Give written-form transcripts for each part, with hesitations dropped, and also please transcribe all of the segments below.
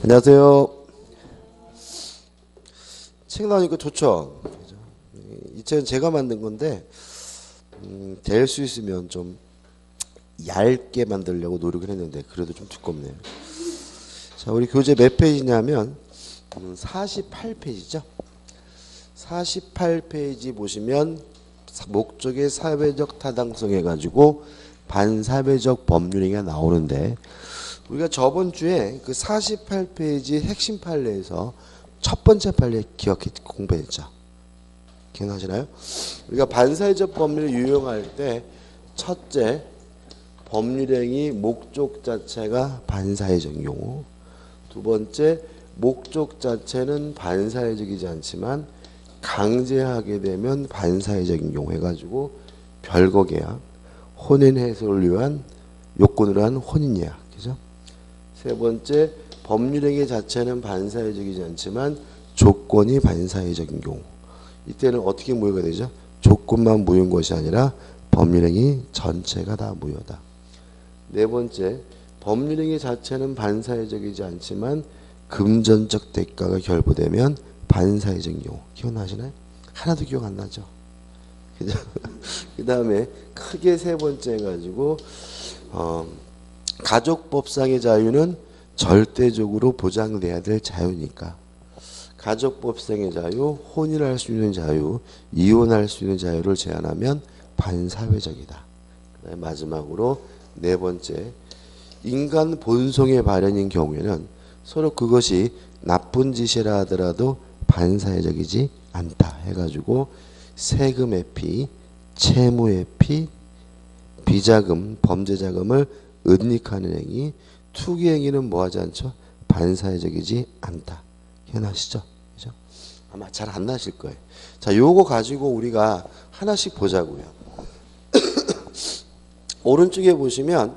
안녕하세요. 책 나오니까 좋죠. 이 책은 제가 만든 건데 될 수 있으면 좀 얇게 만들려고 노력을 했는데 그래도 좀 두껍네요. 자, 우리 교재 몇 페이지냐면 48페이지죠. 48페이지 보시면 목적의 사회적 타당성 해가지고 반사회적 법률행위가 나오는데, 우리가 저번 주에 그 48페이지 핵심 판례에서 첫 번째 판례 공부했죠. 기억나시나요? 우리가 반사회적 법률을 유용할 때 첫째, 법률행위 목적 자체가 반사회적인 경우, 두 번째, 목적 자체는 반사회적이지 않지만 강제하게 되면 반사회적인 경우 해가지고 별거계약, 혼인 해소를 위한 요건으로 한 혼인예약, 그죠? 세 번째, 법률행위 자체는 반사회적이지 않지만 조건이 반사회적인 경우, 이때는 어떻게 무효가 되죠? 조건만 무효인 것이 아니라 법률행위 전체가 다 무효다. 네 번째, 법률행위 자체는 반사회적이지 않지만 금전적 대가가 결부되면 반사회적인 경우. 기억나시나요? 하나도 기억 안 나죠? 그죠? 그 다음에 크게 세 번째 해가지고 가족법상의 자유는 절대적으로 보장돼야 될 자유니까 가족법상의 자유, 혼인할 수 있는 자유, 이혼할 수 있는 자유를 제한하면 반사회적이다. 그다음에 마지막으로 네 번째, 인간 본성의 발현인 경우에는 서로 그것이 나쁜 짓이라 하더라도 반사회적이지 않다 해가지고 세금의 피, 채무의 피, 비자금, 범죄자금을 은닉하는 행위, 투기 행위는 뭐하지 않죠? 반사회적이지 않다. 기억나시죠? 그죠? 아마 잘 안 나실 거예요. 자, 요거 가지고 우리가 하나씩 보자고요. 오른쪽에 보시면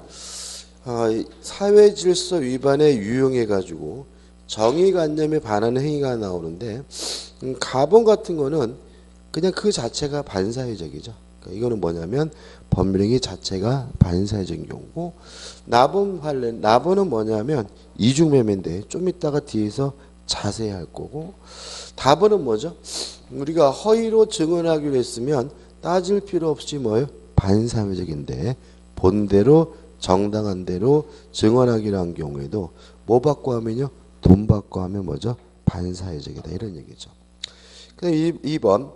사회 질서 위반에 유용해가지고 정의관념에 반하는 행위가 나오는데, 가범 같은 거는 그냥 그 자체가 반사회적이죠. 그러니까 이거는 뭐냐면 법률행위 자체가 반사회적인 경우고, 나범은 뭐냐면 이중매매인데 좀 이따가 뒤에서 자세히 할 거고, 다범은 뭐죠? 우리가 허위로 증언하기로 했으면 따질 필요 없이 뭐예요? 반사회적인데 본대로 정당한 대로 증언하기로 한 경우에도 뭐 받고 하면요? 돈 받고 하면 뭐죠? 반사회적이다, 이런 얘기죠. 그다음 2번,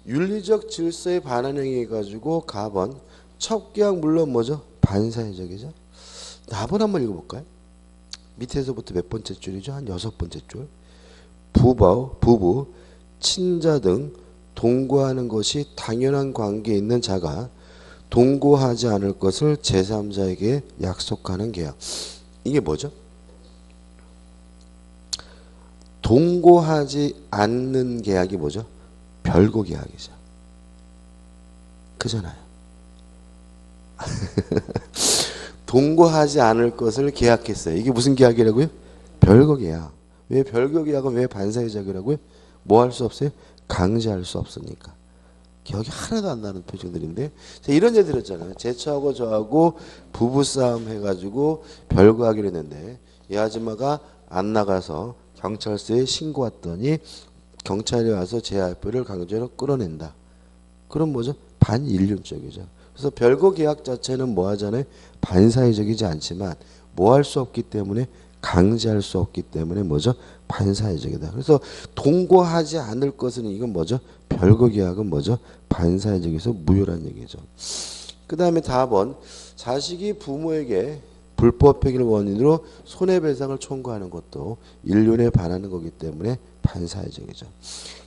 윤리적 질서에 반하는 행위 가지고 가번, 첩기약 물론 뭐죠? 반사회적이죠. 나번 한번 읽어볼까요? 밑에서부터 몇 번째 줄이죠? 한 6번째 줄. 부부, 친자 등 동거하는 것이 당연한 관계에 있는 자가 동거하지 않을 것을 제3자에게 약속하는 계약. 이게 뭐죠? 동거하지 않는 계약이 뭐죠? 별거 계약이죠. 그잖아요. 동거하지 않을 것을 계약했어요. 이게 무슨 계약이라고요? 별거 계약. 왜 별거 계약은 왜 반사회적이라고요? 뭐 할 수 없어요? 강제할 수 없으니까. 기억이 하나도 안 나는 표정들인데, 이런 예 들었잖아요. 제 차하고 저하고 부부싸움 해가지고 별거 하기로 했는데 이 아줌마가 안 나가서 경찰서에 신고 왔더니 경찰이 와서 제 아이를 강제로 끌어낸다. 그럼 뭐죠? 반인륜적이죠. 그래서 별거 계약 자체는 뭐 하잖아요? 반사회적이지 않지만 뭐 할 수 없기 때문에, 강제할 수 없기 때문에 뭐죠? 반사회적이다. 그래서 동거하지 않을 것은 이건 뭐죠? 별거 계약은 뭐죠? 반사회적에서 무효란 얘기죠. 그 다음에 4번, 자식이 부모에게 불법행위를 원인으로 손해배상을 청구하는 것도 인륜에 반하는 거기 때문에 반사회적이죠.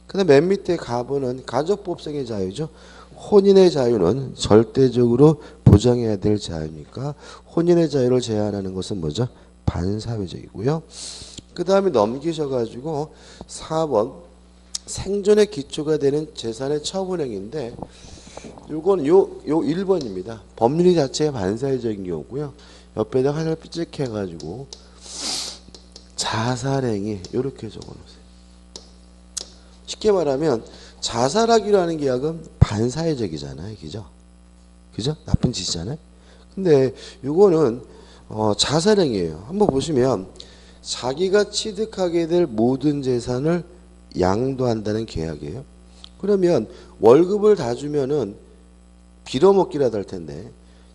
그 다음 맨 밑에 가번은 가족법상의 자유죠. 혼인의 자유는 절대적으로 보장해야 될 자유니까 혼인의 자유를 제한하는 것은 뭐죠? 반사회적이고요. 그 다음에 넘기셔가지고 4번, 생존의 기초가 되는 재산의 처분행위인데, 요건 요 1번입니다. 법률이 자체가 반사회적인 경우고요. 옆에다 하나를 삐찍해가지고 자살행위 이렇게 적어놓으세요. 쉽게 말하면 자살하기로 하는 계약은 반사회적이잖아요. 그죠? 그죠? 나쁜 짓이잖아요. 근데 이거는 자살행위예요. 한번 보시면 자기가 취득하게 될 모든 재산을 양도한다는 계약이에요. 그러면 월급을 다 주면은 빌어먹기라도 할 텐데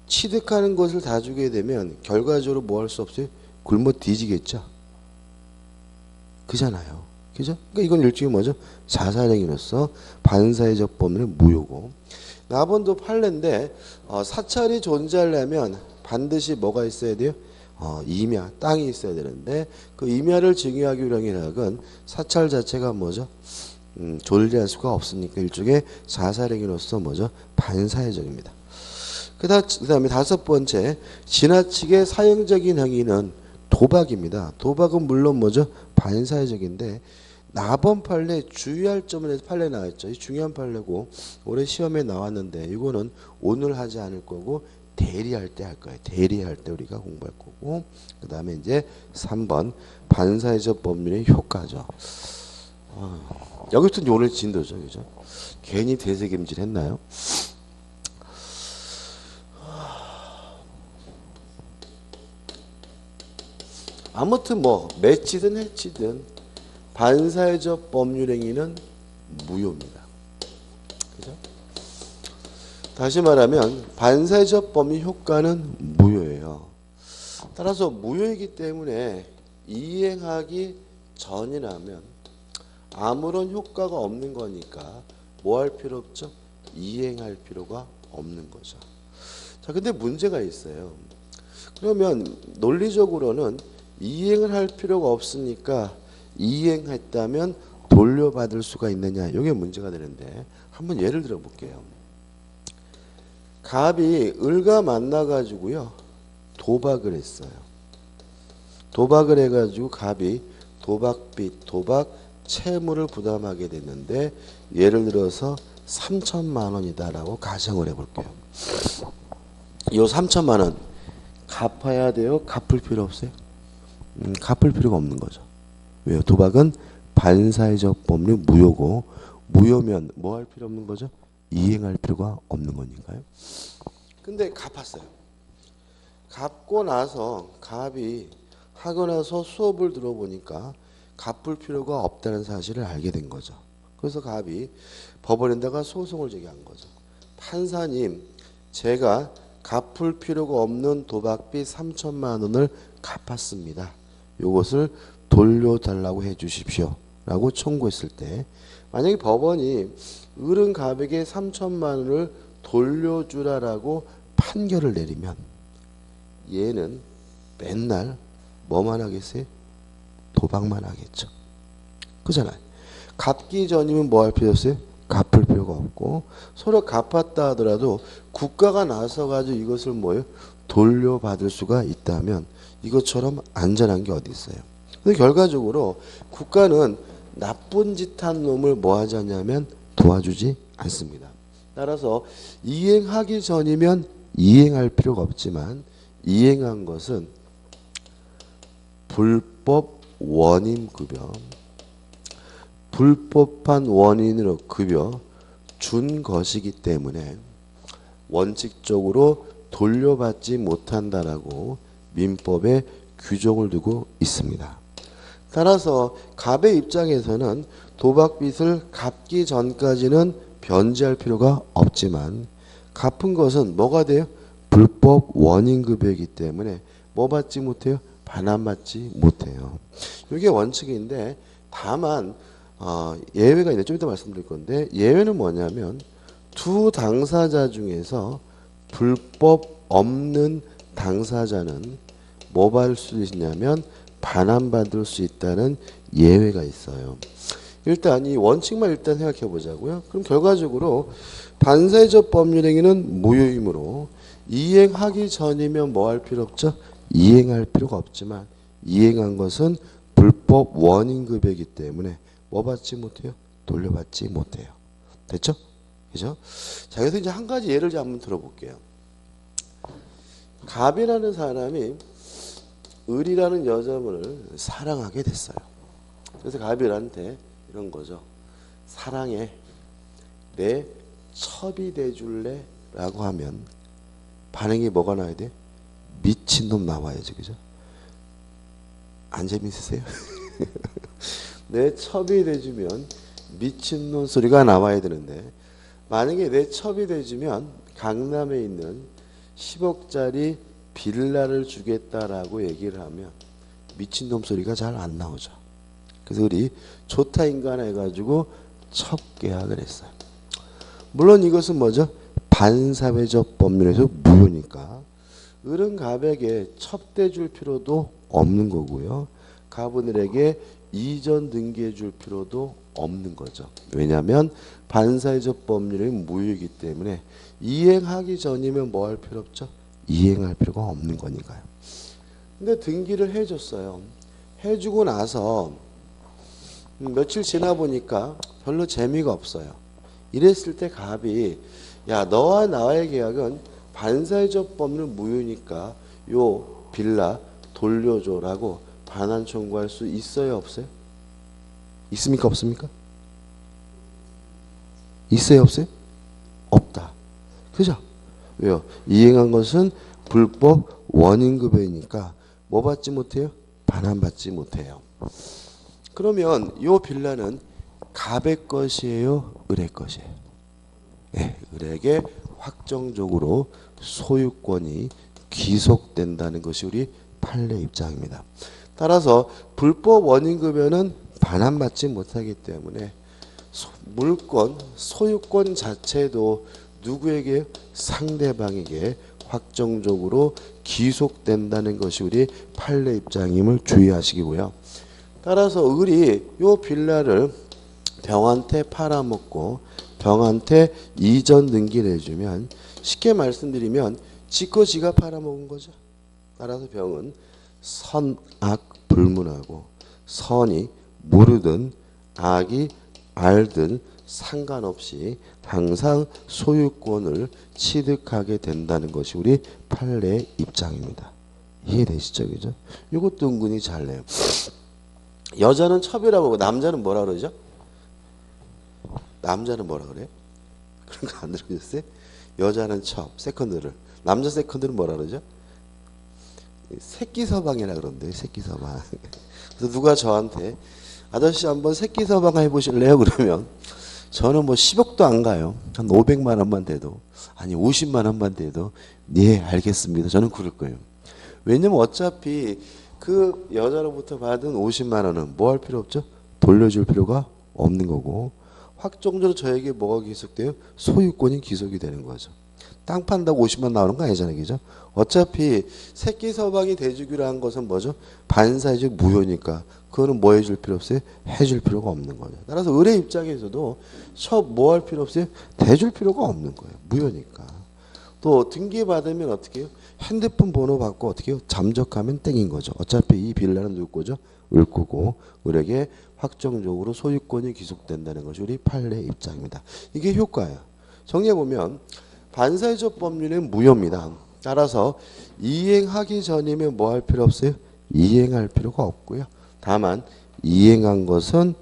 취득하는 것을 다 주게 되면 결과적으로 뭐 할 수 없어요? 굶어 뒤지겠죠. 그잖아요. 그죠? 그러니까 이건 일종의 뭐죠? 자살행위로서 반사회적 법률의 무효고, 납원도 판례인데 사찰이 존재하려면 반드시 뭐가 있어야 돼요? 임야, 땅이 있어야 되는데 그 임야를 증여하기 위한 계약은 사찰 자체가 뭐죠? 존재할 수가 없으니까 일종의 자살행위로서 뭐죠? 반사회적입니다. 그다음에 다섯 번째, 지나치게 사형적인 행위는 도박입니다. 도박은 물론 뭐죠? 반사회적인데 납원 판례 주의할 점은 판례 나왔죠. 이 중요한 판례고 올해 시험에 나왔는데 이거는 오늘 하지 않을 거고 대리할 때 할 거예요. 대리할 때 우리가 공부할 거고, 그 다음에 이제 3번 반사회적 법률의 효과죠. 여기부터 오늘 진도죠. 그죠? 괜히 되새김질 했나요? 아무튼 뭐 매치든 해치든 반사회적 법률행위는 무효입니다. 그죠? 다시 말하면 반사회적 법률 효과는 무효예요. 따라서 무효이기 때문에 이행하기 전이라면 아무런 효과가 없는 거니까 뭐 할 필요 없죠? 이행할 필요가 없는 거죠. 자, 근데 문제가 있어요. 그러면 논리적으로는 이행을 할 필요가 없으니까 이행했다면 돌려받을 수가 있느냐, 이게 문제가 되는데 한번 예를 들어 볼게요. 갑이 을과 만나가지고요 도박을 했어요. 도박을 해가지고 갑이 도박빚, 도박 채무를 부담하게 됐는데 예를 들어서 3천만 원이다라고 가정을 해볼게요. 이 3천만 원 갚아야 돼요? 갚을 필요 없어요? 갚을 필요가 없는 거죠. 왜요? 도박은 반사회적 법률 무효고, 무효면 뭐 할 필요 없는 거죠? 이행할 필요가 없는 거니까요. 근데 갚았어요. 갚고 나서 갑이 하고 나서 수업을 들어보니까 갚을 필요가 없다는 사실을 알게 된 거죠. 그래서 갑이 법원에다가 소송을 제기한 거죠. 판사님, 제가 갚을 필요가 없는 도박비 3천만 원을 갚았습니다. 이것을 돌려달라고 해 주십시오 라고 청구했을 때, 만약에 법원이 을은 갑에게 3천만 원을 돌려주라라고 판결을 내리면 얘는 맨날 뭐만 하겠어요? 도박만 하겠죠. 그잖아요. 갚기 전이면 뭐 할 필요 없어요? 갚을 필요가 없고, 서로 갚았다 하더라도 국가가 나서가지고 이것을 뭐예요? 돌려받을 수가 있다면 이것처럼 안전한 게 어디 있어요. 근데 결과적으로 국가는 나쁜 짓 한 놈을 뭐 하지 않냐면 도와주지 않습니다. 따라서 이행하기 전이면 이행할 필요가 없지만 이행한 것은 불법 원인 급여, 불법한 원인으로 급여 준 것이기 때문에 원칙적으로 돌려받지 못한다라고 민법에 규정을 두고 있습니다. 따라서 갑의 입장에서는 도박빚을 갚기 전까지는 변제할 필요가 없지만 갚은 것은 뭐가 돼요? 불법 원인급여이기 때문에 뭐 받지 못해요? 반환받지 못해요. 이게 원칙인데 다만 예외가 있는데 좀 이따 말씀드릴 건데, 예외는 뭐냐면 두 당사자 중에서 불법 없는 당사자는 뭐 받을 수 있냐면 반환받을 수 있다는 예외가 있어요. 일단 이 원칙만 일단 생각해 보자고요. 그럼 결과적으로 반사회적 법률행위는 무효이므로 이행하기 전이면 뭐 할 필요 없죠? 이행할 필요가 없지만 이행한 것은 불법 원인급여이기 때문에 뭐 받지 못해요? 돌려받지 못해요. 됐죠? 그죠? 자, 그래서 이제 한 가지 예를 한번 들어볼게요. 갑이라는 사람이 을이라는 여자분을 사랑하게 됐어요. 그래서 갑이한테 이런 거죠. 사랑해, 내 첩이 돼줄래? 라고 하면 반응이 뭐가 나야 돼? 미친놈 나와야지. 그죠? 안 재밌으세요? 내 첩이 돼주면 미친놈 소리가 나와야 되는데 만약에 내 첩이 돼주면 강남에 있는 10억짜리 빌라를 주겠다라고 얘기를 하면 미친놈 소리가 잘 안 나오죠. 그래서 우리 좋다 인간 해가지고 첩 계약을 했어요. 물론 이것은 뭐죠? 반사회적 법률에서 무효니까 을은 갑에게 첩대 줄 필요도 없는 거고요. 갑은 을에게 이전 등기해 줄 필요도 없는 거죠. 왜냐하면 반사회적 법률이 무효이기 때문에 이행하기 전이면 뭐 할 필요 없죠? 이행할 필요가 없는 거니까요. 근데 등기를 해줬어요. 해주고 나서 며칠 지나 보니까 별로 재미가 없어요. 이랬을 때 갑이 야 너와 나의 계약은 반사회적 법률 무효니까 요 빌라 돌려줘라고 반환 청구할 수 있어요 없어요? 있습니까 없습니까? 있어요 없어요? 없다. 그죠? 왜요? 이행한 것은 불법 원인급여이니까 뭐 받지 못해요? 반환받지 못해요. 그러면 이 빌라는 갑의 것이에요? 을의 것이에요? 네, 을에게 확정적으로 소유권이 귀속된다는 것이 우리 판례 입장입니다. 따라서 불법 원인급여는 반환받지 못하기 때문에 물권, 소유권 자체도 누구에게? 상대방에게 확정적으로 귀속된다는 것이 우리 판례 입장임을 주의하시고요. 따라서 을이 요 빌라를 병한테 팔아먹고 병한테 이전 등기를 해주면 쉽게 말씀드리면 지거 지가 팔아먹은 거죠. 따라서 병은 선악 불문하고 선이 모르든 악이 알든 상관없이 항상 소유권을 취득하게 된다는 것이 우리 판례 입장입니다. 이해되시죠? 그죠? 이것도 은근히 잘 내요. 여자는 첩이라고 하고 남자는 뭐라 그러죠? 남자는 뭐라 그래요? 그런 거 안 들으셨어요? 여자는 첩, 세컨드를. 남자 세컨드는 뭐라 그러죠? 새끼 서방이라 그러는데 새끼 서방. 그래서 누가 저한테 아저씨 한번 새끼 서방 해보실래요? 그러면 저는 뭐 10억도 안 가요. 한 500만 원만 돼도 아니 50만 원만 돼도 네 알겠습니다. 저는 그럴 거예요. 왜냐면 어차피 그 여자로부터 받은 50만 원은 뭐 할 필요 없죠? 돌려줄 필요가 없는 거고 확정적으로 저에게 뭐가 귀속돼요? 소유권이 귀속이 되는 거죠. 땅 판다고 50만 나오는 거 아니잖아요. 그죠? 어차피 새끼 서방이 대주기로 한 것은 뭐죠? 반사회적 무효니까 그거는 뭐 해줄 필요 없어요? 해줄 필요가 없는 거죠. 따라서 을의 입장에서도 뭐 할 필요 없어요? 대줄 필요가 없는 거예요. 무효니까. 또 등기 받으면 어떻게 해요? 핸드폰 번호 받고 어떻게 해요? 잠적하면 땡인 거죠. 어차피 이 빌라는 누구 거죠? 을 거고 을에게 확정적으로 소유권이 귀속된다는 것이 우리 판례 입장입니다. 이게 효과예요. 정리해보면 반사회적 법률은 무효입니다. 따라서 이행하기 전이면 뭐 할 필요 없어요? 이행할 필요가 없고요. 다만 이행한 것은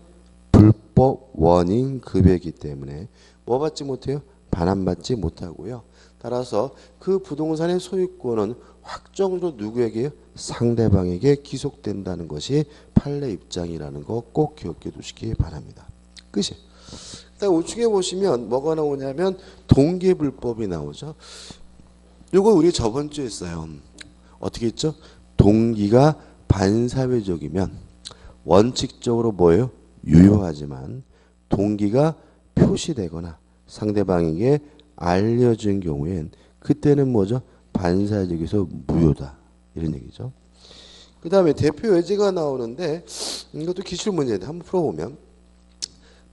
불법 원인 급여이기 때문에 뭐 받지 못해요? 반환받지 못하고요. 따라서 그 부동산의 소유권은 확정적으로 누구에게요? 상대방에게 귀속된다는 것이 판례 입장이라는 거 꼭 기억해 두시기 바랍니다. 끝이. 일단 우측에 보시면 뭐가 나오냐면 동기불법이 나오죠. 이거 우리 저번 주에 했어요. 어떻게 했죠? 동기가 반사회적이면 원칙적으로 뭐예요? 유효하지만 동기가 표시되거나 상대방에게 알려진 경우엔 그때는 뭐죠? 반사회적에서 무효다. 이런 얘기죠. 그 다음에 대표 예제가 나오는데 이것도 기출문제인데 한번 풀어보면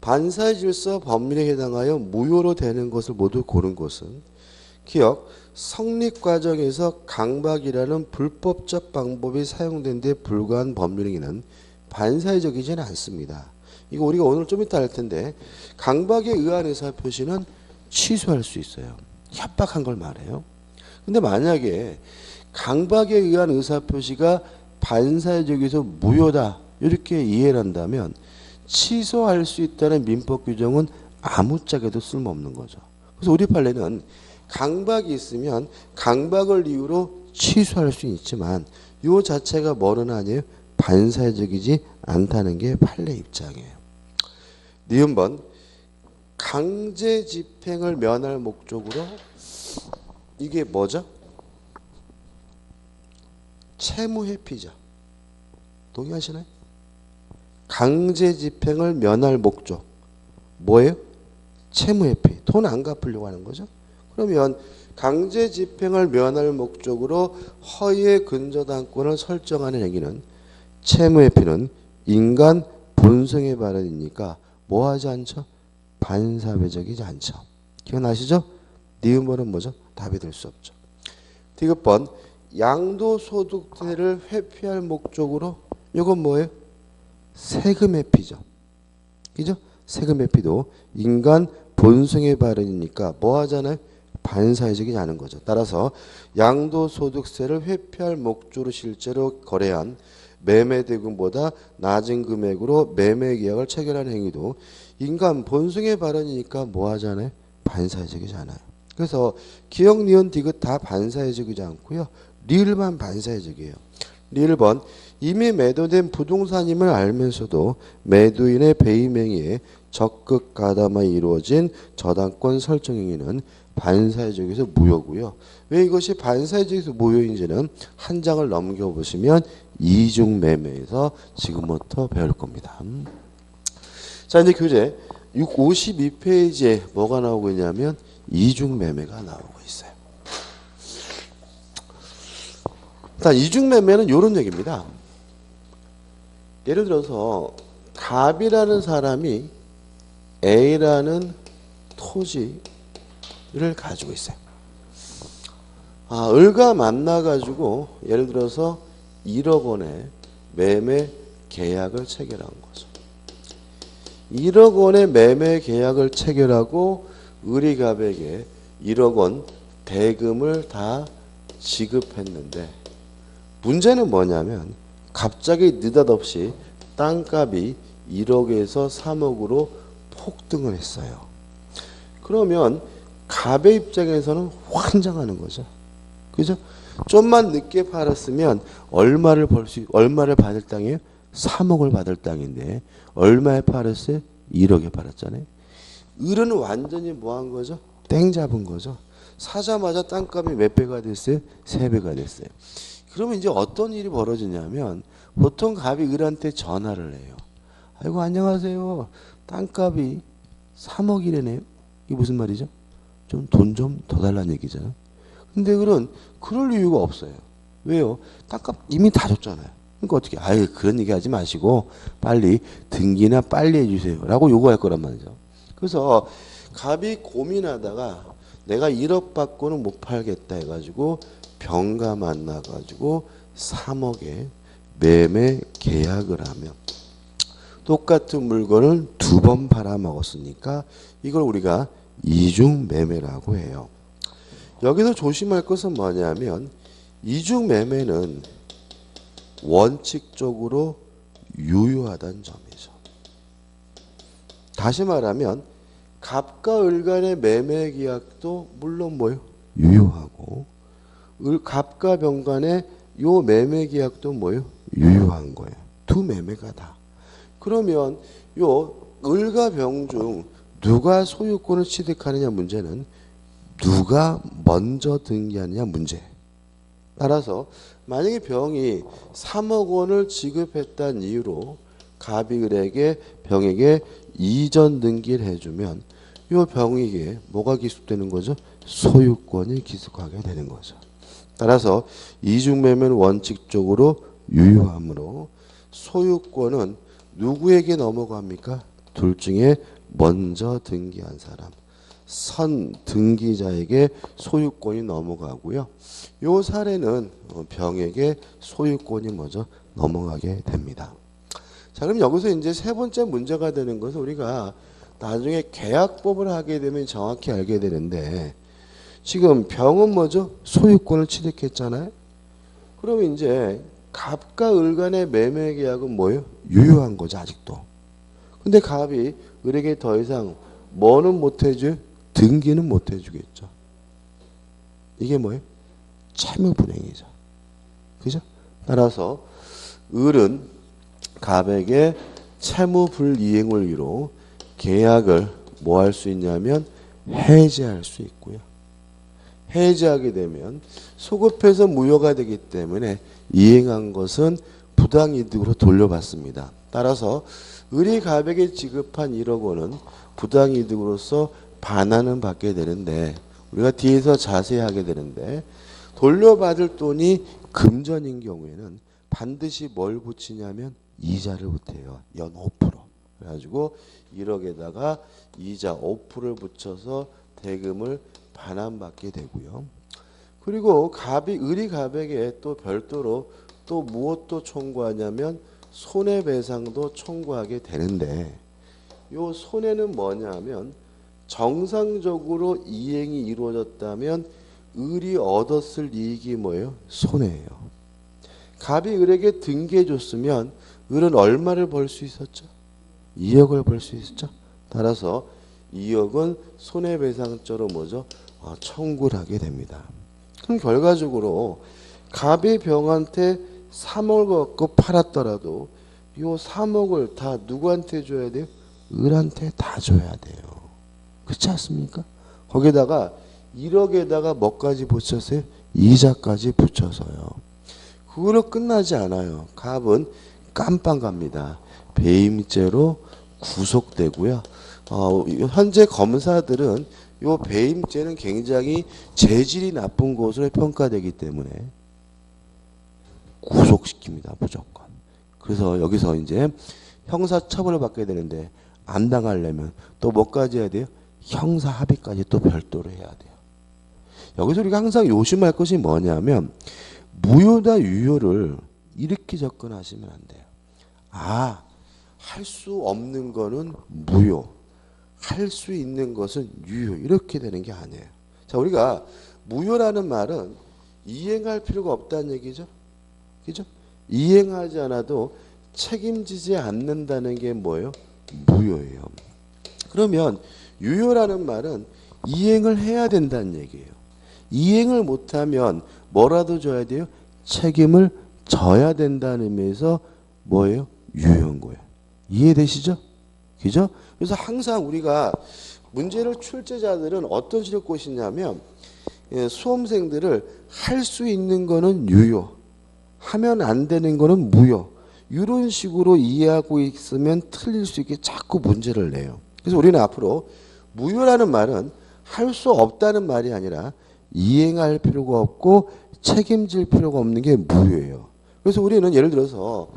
반사회 질서 법률에 해당하여 무효로 되는 것을 모두 고른 것은 기억 성립 과정에서 강박이라는 불법적 방법이 사용된 데 불과한 법률행위는 반사회적이지는 않습니다. 이거 우리가 오늘 좀 이따 할 텐데 강박에 의한 의사표시는 취소할 수 있어요. 협박한 걸 말해요. 근데 만약에 강박에 의한 의사표시가 반사회적에서 무효다 이렇게 이해를 한다면 취소할 수 있다는 민법 규정은 아무짝에도 쓸모없는 거죠. 그래서 우리 판례는 강박이 있으면 강박을 이유로 취소할 수 있지만 이 자체가 뭐는 아니에요? 반사회적이지 않다는 게 판례 입장이에요. 니은번 강제 집행을 면할 목적으로 이게 뭐죠? 채무회피죠. 동의하시나요? 강제 집행을 면할 목적 뭐예요? 채무회피. 돈 안 갚으려고 하는 거죠. 그러면 강제 집행을 면할 목적으로 허위의 근저당권을 설정하는 행위는 채무회피는 인간 본성의 발현이니까 뭐 하지 않죠? 반사회적이지 않죠. 기억나시죠? 니은번은 뭐죠? 답이 될 수 없죠. 디귿번 양도소득세를 회피할 목적으로 이건 뭐예요? 세금 회피죠. 그죠? 세금 회피도 인간 본성의 발현이니까 뭐 하잖아요? 반사회적이지 않은 거죠. 따라서 양도소득세를 회피할 목적으로 실제로 거래한 매매대금보다 낮은 금액으로 매매계약을 체결하는 행위도 인간 본성의 발현이니까 뭐 하잖아요? 반사회적이지 않아요. 그래서 기역, 니은, 디귿 다 반사회적이지 않고요. 리을만 반사회적이에요. 리을번 이미 매도된 부동산임을 알면서도 매도인의 배임 행위에 적극 가담하여 이루어진 저당권 설정 행위는 반사회적에서 무효고요. 왜 이것이 반사회적에서 무효인지는 한 장을 넘겨보시면 이중매매에서 지금부터 배울 겁니다. 자, 이제 교재 52페이지에 뭐가 나오고 있냐면 이중매매가 나오고 있어요. 일단 이중매매는 이런 얘기입니다. 예를 들어서 갑이라는 사람이 A라는 토지를 가지고 있어요. 을과 만나가지고 예를 들어서 1억 원의 매매 계약을 체결한 거죠. 1억 원의 매매 계약을 체결하고 을이 갑에게 1억 원 대금을 다 지급했는데 문제는 뭐냐면 갑자기 느닷없이 땅값이 1억에서 3억으로 폭등을 했어요. 그러면 갑의 입장에서는 환장하는 거죠. 그죠? 좀만 늦게 팔았으면 얼마를 받을 땅이에요? 3억을 받을 땅인데 얼마에 팔았어요? 1억에 팔았잖아요. 을은 완전히 뭐 한 거죠? 땡 잡은 거죠. 사자마자 땅값이 몇 배가 됐어요? 3배가 됐어요. 그러면 이제 어떤 일이 벌어지냐면 보통 갑이 을한테 전화를 해요. 아이고 안녕하세요. 땅값이 3억이래네요. 이게 무슨 말이죠? 좀 돈 좀 더 달라는 얘기잖아요. 근데 을은 그럴 이유가 없어요. 왜요? 땅값 이미 다 줬잖아요. 그러니까 어떻게 아유 그런 얘기 하지 마시고 빨리 등기나 빨리 해주세요 라고 요구할 거란 말이죠. 그래서 갑이 고민하다가 내가 1억 받고는 못 팔겠다 해가지고 병가 만나가지고 3억에 매매 계약을 하면 똑같은 물건을 2번 팔아먹었으니까 이걸 우리가 이중매매라고 해요. 여기서 조심할 것은 뭐냐면 이중매매는 원칙적으로 유효하다는 점이죠. 다시 말하면 갑과 을 간의 매매 계약도 물론 뭐예요? 유효하고 갑과 병 간의 요 매매 계약도 뭐예요? 유효한 거예요. 두 매매가 다. 그러면 요 을과 병 중 누가 소유권을 취득하느냐 문제는 누가 먼저 등기하느냐 문제. 따라서 만약에 병이 3억 원을 지급했다는 이유로 갑이 을에게 병에게 이전 등기를 해주면 요 병에게 뭐가 기속되는 거죠? 소유권이 기속하게 되는 거죠. 따라서 이중매매는 원칙적으로 유효하므로 소유권은 누구에게 넘어갑니까? 둘 중에 먼저 등기한 사람 선 등기자에게 소유권이 넘어가고요. 요 사례는 병에게 소유권이 먼저 넘어가게 됩니다. 자, 그럼 여기서 이제 세 번째 문제가 되는 것은 우리가 나중에 계약법을 하게 되면 정확히 알게 되는데 지금 병은 뭐죠? 소유권을 취득했잖아요. 그러면 이제 갑과 을 간의 매매 계약은 뭐예요? 유효한 거죠, 아직도. 근데 갑이 을에게 더 이상 뭐는 못 해줘요? 등기는 못 해주겠죠. 이게 뭐예요? 채무불이행이죠. 그죠? 따라서 을은 갑에게 채무 불이행을 위로 계약을 뭐 할 수 있냐면 해지할 수 있고요. 해지하게 되면 소급해서 무효가 되기 때문에 이행한 것은 부당이득으로 돌려받습니다. 따라서 을이 갑에게 지급한 1억 원은 부당이득으로서 반환은 받게 되는데 우리가 뒤에서 자세히 하게 되는데 돌려받을 돈이 금전인 경우에는 반드시 뭘 붙이냐면 이자를 붙여요. 연 5%. 그래가지고 1억에다가 이자 5%를 붙여서 대금을 반환받게 되고요. 그리고 을이 갑에게 또 별도로 또 무엇도 청구하냐면 손해배상도 청구하게 되는데 요 손해는 뭐냐면 정상적으로 이행이 이루어졌다면 을이 얻었을 이익이 뭐예요? 손해예요. 갑이 을에게 등기해줬으면 을은 얼마를 벌 수 있었죠? 2억을 벌 수 있었죠. 따라서 2억은 손해배상죄로 뭐죠? 청구를 하게 됩니다. 그럼 결과적으로 갑이 병한테 3억을 갖고 팔았더라도 이 3억을 다 누구한테 줘야 돼요? 을한테 다 줘야 돼요. 그렇지 않습니까? 거기다가 1억에다가 뭐까지 붙였어요? 이자까지 붙여서요. 그걸로 끝나지 않아요. 갑은 깜빵 갑니다. 배임죄로 구속되고요. 현재 검사들은 이 배임죄는 굉장히 재질이 나쁜 것으로 평가되기 때문에 구속시킵니다. 무조건. 그래서 여기서 이제 형사처벌을 받게 되는데 안 당하려면 또 뭐까지 해야 돼요? 형사합의까지 또 별도로 해야 돼요. 여기서 우리가 항상 조심할 것이 뭐냐면 무효다 유효를 이렇게 접근하시면 안 돼요. 할 수 없는 거는 무효, 할 수 있는 것은 유효 이렇게 되는 게 아니에요. 자, 우리가 무효라는 말은 이행할 필요가 없다는 얘기죠. 그죠? 이행하지 않아도 책임지지 않는다는 게 뭐예요? 무효예요. 그러면 유효라는 말은 이행을 해야 된다는 얘기예요. 이행을 못하면 뭐라도 줘야 돼요? 책임을 져야 된다는 의미에서 뭐예요? 유효한 거예요. 이해되시죠? 그죠? 그래서 항상 우리가 문제를 출제자들은 어떤 식으로 꼬시냐면 수험생들을 할 수 있는 거는 유효, 하면 안 되는 거는 무효 이런 식으로 이해하고 있으면 틀릴 수 있게 자꾸 문제를 내요. 그래서 우리는 앞으로 무효라는 말은 할 수 없다는 말이 아니라 이행할 필요가 없고 책임질 필요가 없는 게 무효예요. 그래서 우리는 예를 들어서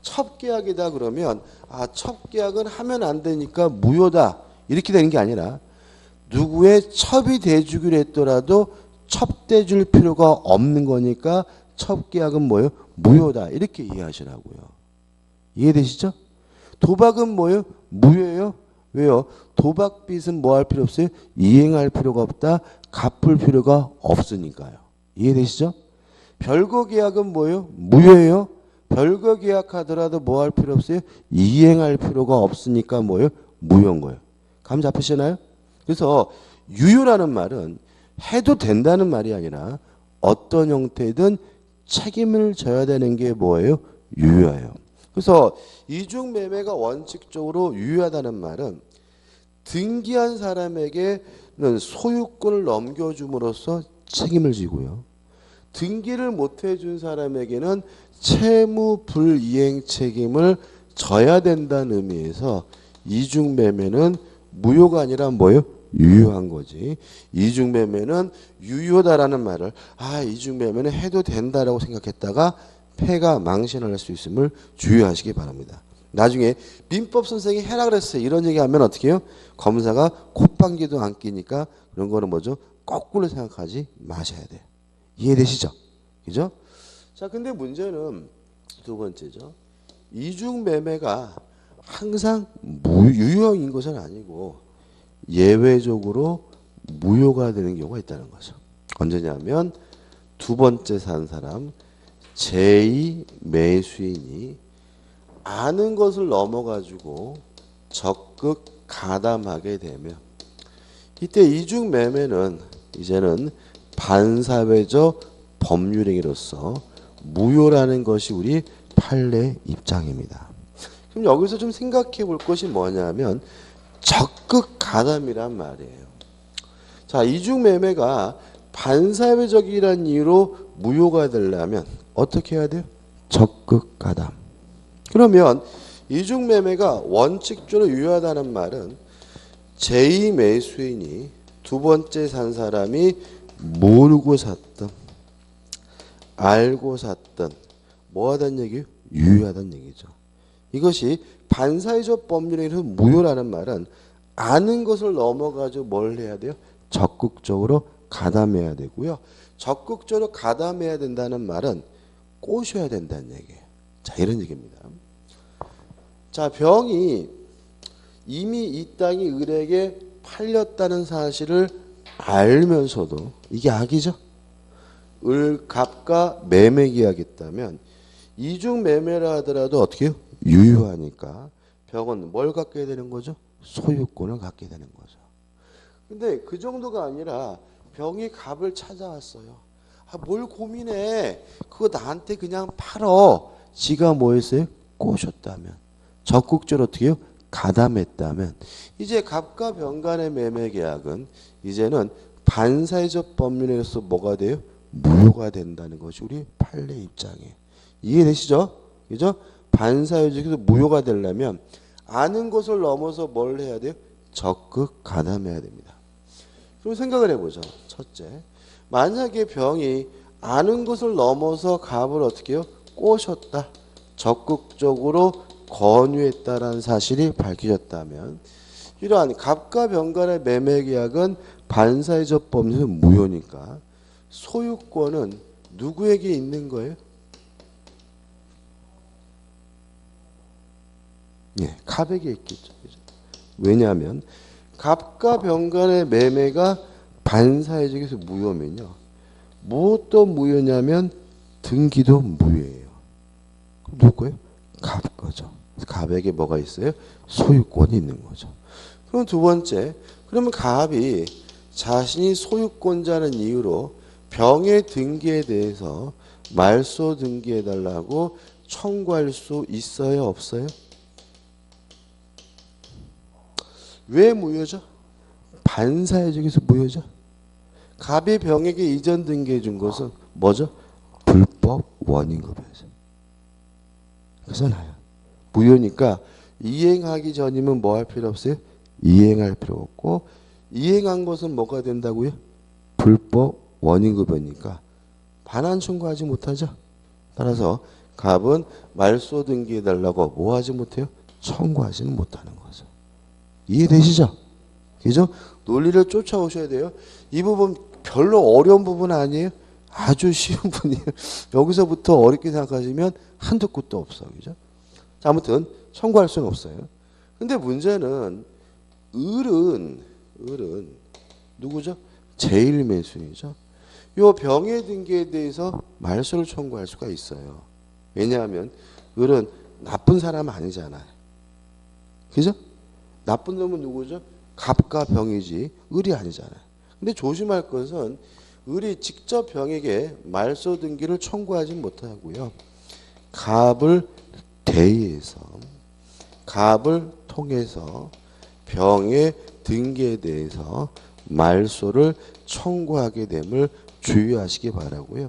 첩계약이다 그러면 첩계약은 하면 안 되니까 무효다 이렇게 되는 게 아니라 누구의 첩이 돼주기로 했더라도 첩돼줄 필요가 없는 거니까 첩계약은 뭐예요? 무효다 이렇게 이해하시라고요. 이해되시죠? 도박은 뭐예요? 무효예요. 왜요? 도박빚은 뭐 할 필요 없어요? 이행할 필요가 없다. 갚을 필요가 없으니까요. 이해되시죠? 별거 계약은 뭐예요? 무효예요. 별거 계약하더라도 뭐 할 필요 없어요? 이행할 필요가 없으니까 뭐예요? 무효인 거예요. 감 잡히시나요? 그래서 유효라는 말은 해도 된다는 말이 아니라 어떤 형태든 책임을 져야 되는 게 뭐예요? 유효해요. 그래서 이중매매가 원칙적으로 유효하다는 말은 등기한 사람에게는 소유권을 넘겨줌으로써 책임을 지고요. 등기를 못 해준 사람에게는 채무 불이행 책임을 져야 된다는 의미에서 이중매매는 무효가 아니라 뭐예요? 유효한 거지. 이중매매는 유효다라는 말을 이중매매는 해도 된다라고 생각했다가 패가 망신할 수 있음을 주의하시기 바랍니다. 나중에 민법 선생이 해라 그랬어요. 이런 얘기하면 어떻게 해요? 검사가 콧방귀도 안 끼니까 그런 거는 뭐죠? 거꾸로 생각하지 마셔야 돼요. 이해되시죠? 그죠? 자, 근데 문제는 두 번째죠. 이중매매가 항상 유효인 것은 아니고 예외적으로 무효가 되는 경우가 있다는 거죠. 언제냐면 두 번째 산 사람 제2 매수인이 아는 것을 넘어가지고 적극 가담하게 되면 이때 이중매매는 이제는 반사회적 법률행위로서 무효라는 것이 우리 판례 입장입니다. 그럼 여기서 좀 생각해 볼 것이 뭐냐면 적극 가담이란 말이에요. 자, 이중매매가 반사회적이라는 이유로 무효가 되려면 어떻게 해야 돼요? 적극 가담. 그러면 이중매매가 원칙적으로 유효하다는 말은 제2 매수인이 두 번째 산 사람이 모르고 샀든 알고 샀든 뭐 하다는 얘기예요? 유효하다는 얘기죠. 이것이 반사회적 법률에 의해서 무효라는 말은 아는 것을 넘어가지고 뭘 해야 돼요? 적극적으로 가담해야 되고요. 적극적으로 가담해야 된다는 말은 꼬셔야 된다는 얘기예요. 자, 이런 얘기입니다. 자, 병이 이미 이 땅이 을에게 팔렸다는 사실을 알면서도 이게 악이죠. 을, 갑과 매매 계약했다면 이중 매매라 하더라도 어떻게 해요? 유효하니까 병은 뭘 갖게 되는 거죠? 소유권을 갖게 되는 거죠. 근데 그 정도가 아니라 병이 갑을 찾아왔어요. 아, 뭘 고민해? 그거 나한테 그냥 팔어. 지가 뭐 했어요? 꼬셨다면. 적극적으로 어떻게 해요? 가담했다면 이제 갑과 병 간의 매매 계약은 이제는 반사회적 법률에서 뭐가 돼요? 무효가 된다는 것이 우리 판례 입장이에요. 이해되시죠? 그죠? 반사회적에서 무효가 되려면 아는 것을 넘어서 뭘 해야 돼요? 적극 가담해야 됩니다. 그럼 생각을 해보죠. 첫째, 만약에 병이 아는 것을 넘어서 갑을 어떻게 해요? 꼬셨다. 적극적으로 권유했다라는 사실이 밝혀졌다면 이러한 갑과 병 간의 매매 계약은 반사회적 법률에서 무효니까 소유권은 누구에게 있는 거예요? 예, 갑에게 있겠죠. 왜냐하면 갑과 병 간의 매매가 반사회적에서 무효면요. 무엇도 무효냐면 등기도 무효예요. 누구예요? 갑 거죠. 갑에게 뭐가 있어요? 소유권이 있는 거죠. 그럼 두 번째, 그러면 갑이 자신이 소유권자는 이유로 병의 등기에 대해서 말소 등기해달라고 청구할 수 있어요? 없어요? 왜 무효죠? 반사회적에서 무효죠. 갑이 병에게 이전 등기해 준 것은 뭐죠? 불법 원인급여죠. 그렇잖아요. 무효니까 이행하기 전이면 뭐 할 필요 없어요? 이행할 필요 없고 이행한 것은 뭐가 된다고요? 불법 원인급여니까 반환 청구하지 못하죠. 따라서 갑은 말소 등기해달라고 뭐 하지 못해요? 청구하지는 못하는 거죠. 이해되시죠? 그죠? 논리를 쫓아오셔야 돼요. 이 부분 별로 어려운 부분 아니에요? 아주 쉬운 분이에요. 여기서부터 어렵게 생각하시면 한도 끝도 없어. 그죠? 자, 아무튼 청구할 수는 없어요. 근데 문제는 을은 누구죠? 제1 매수인이죠. 요 병의 등기에 대해서 말소를 청구할 수가 있어요. 왜냐하면 을은 나쁜 사람 아니잖아요. 그죠? 나쁜 놈은 누구죠? 갑과 병이지 을이 아니잖아요. 근데 조심할 것은 을이 직접 병에게 말소 등기를 청구하지 못하고요. 갑을 대의해서 갑을 통해서 병의 등기에 대해서 말소를 청구하게 됨을 주의하시기 바라고요.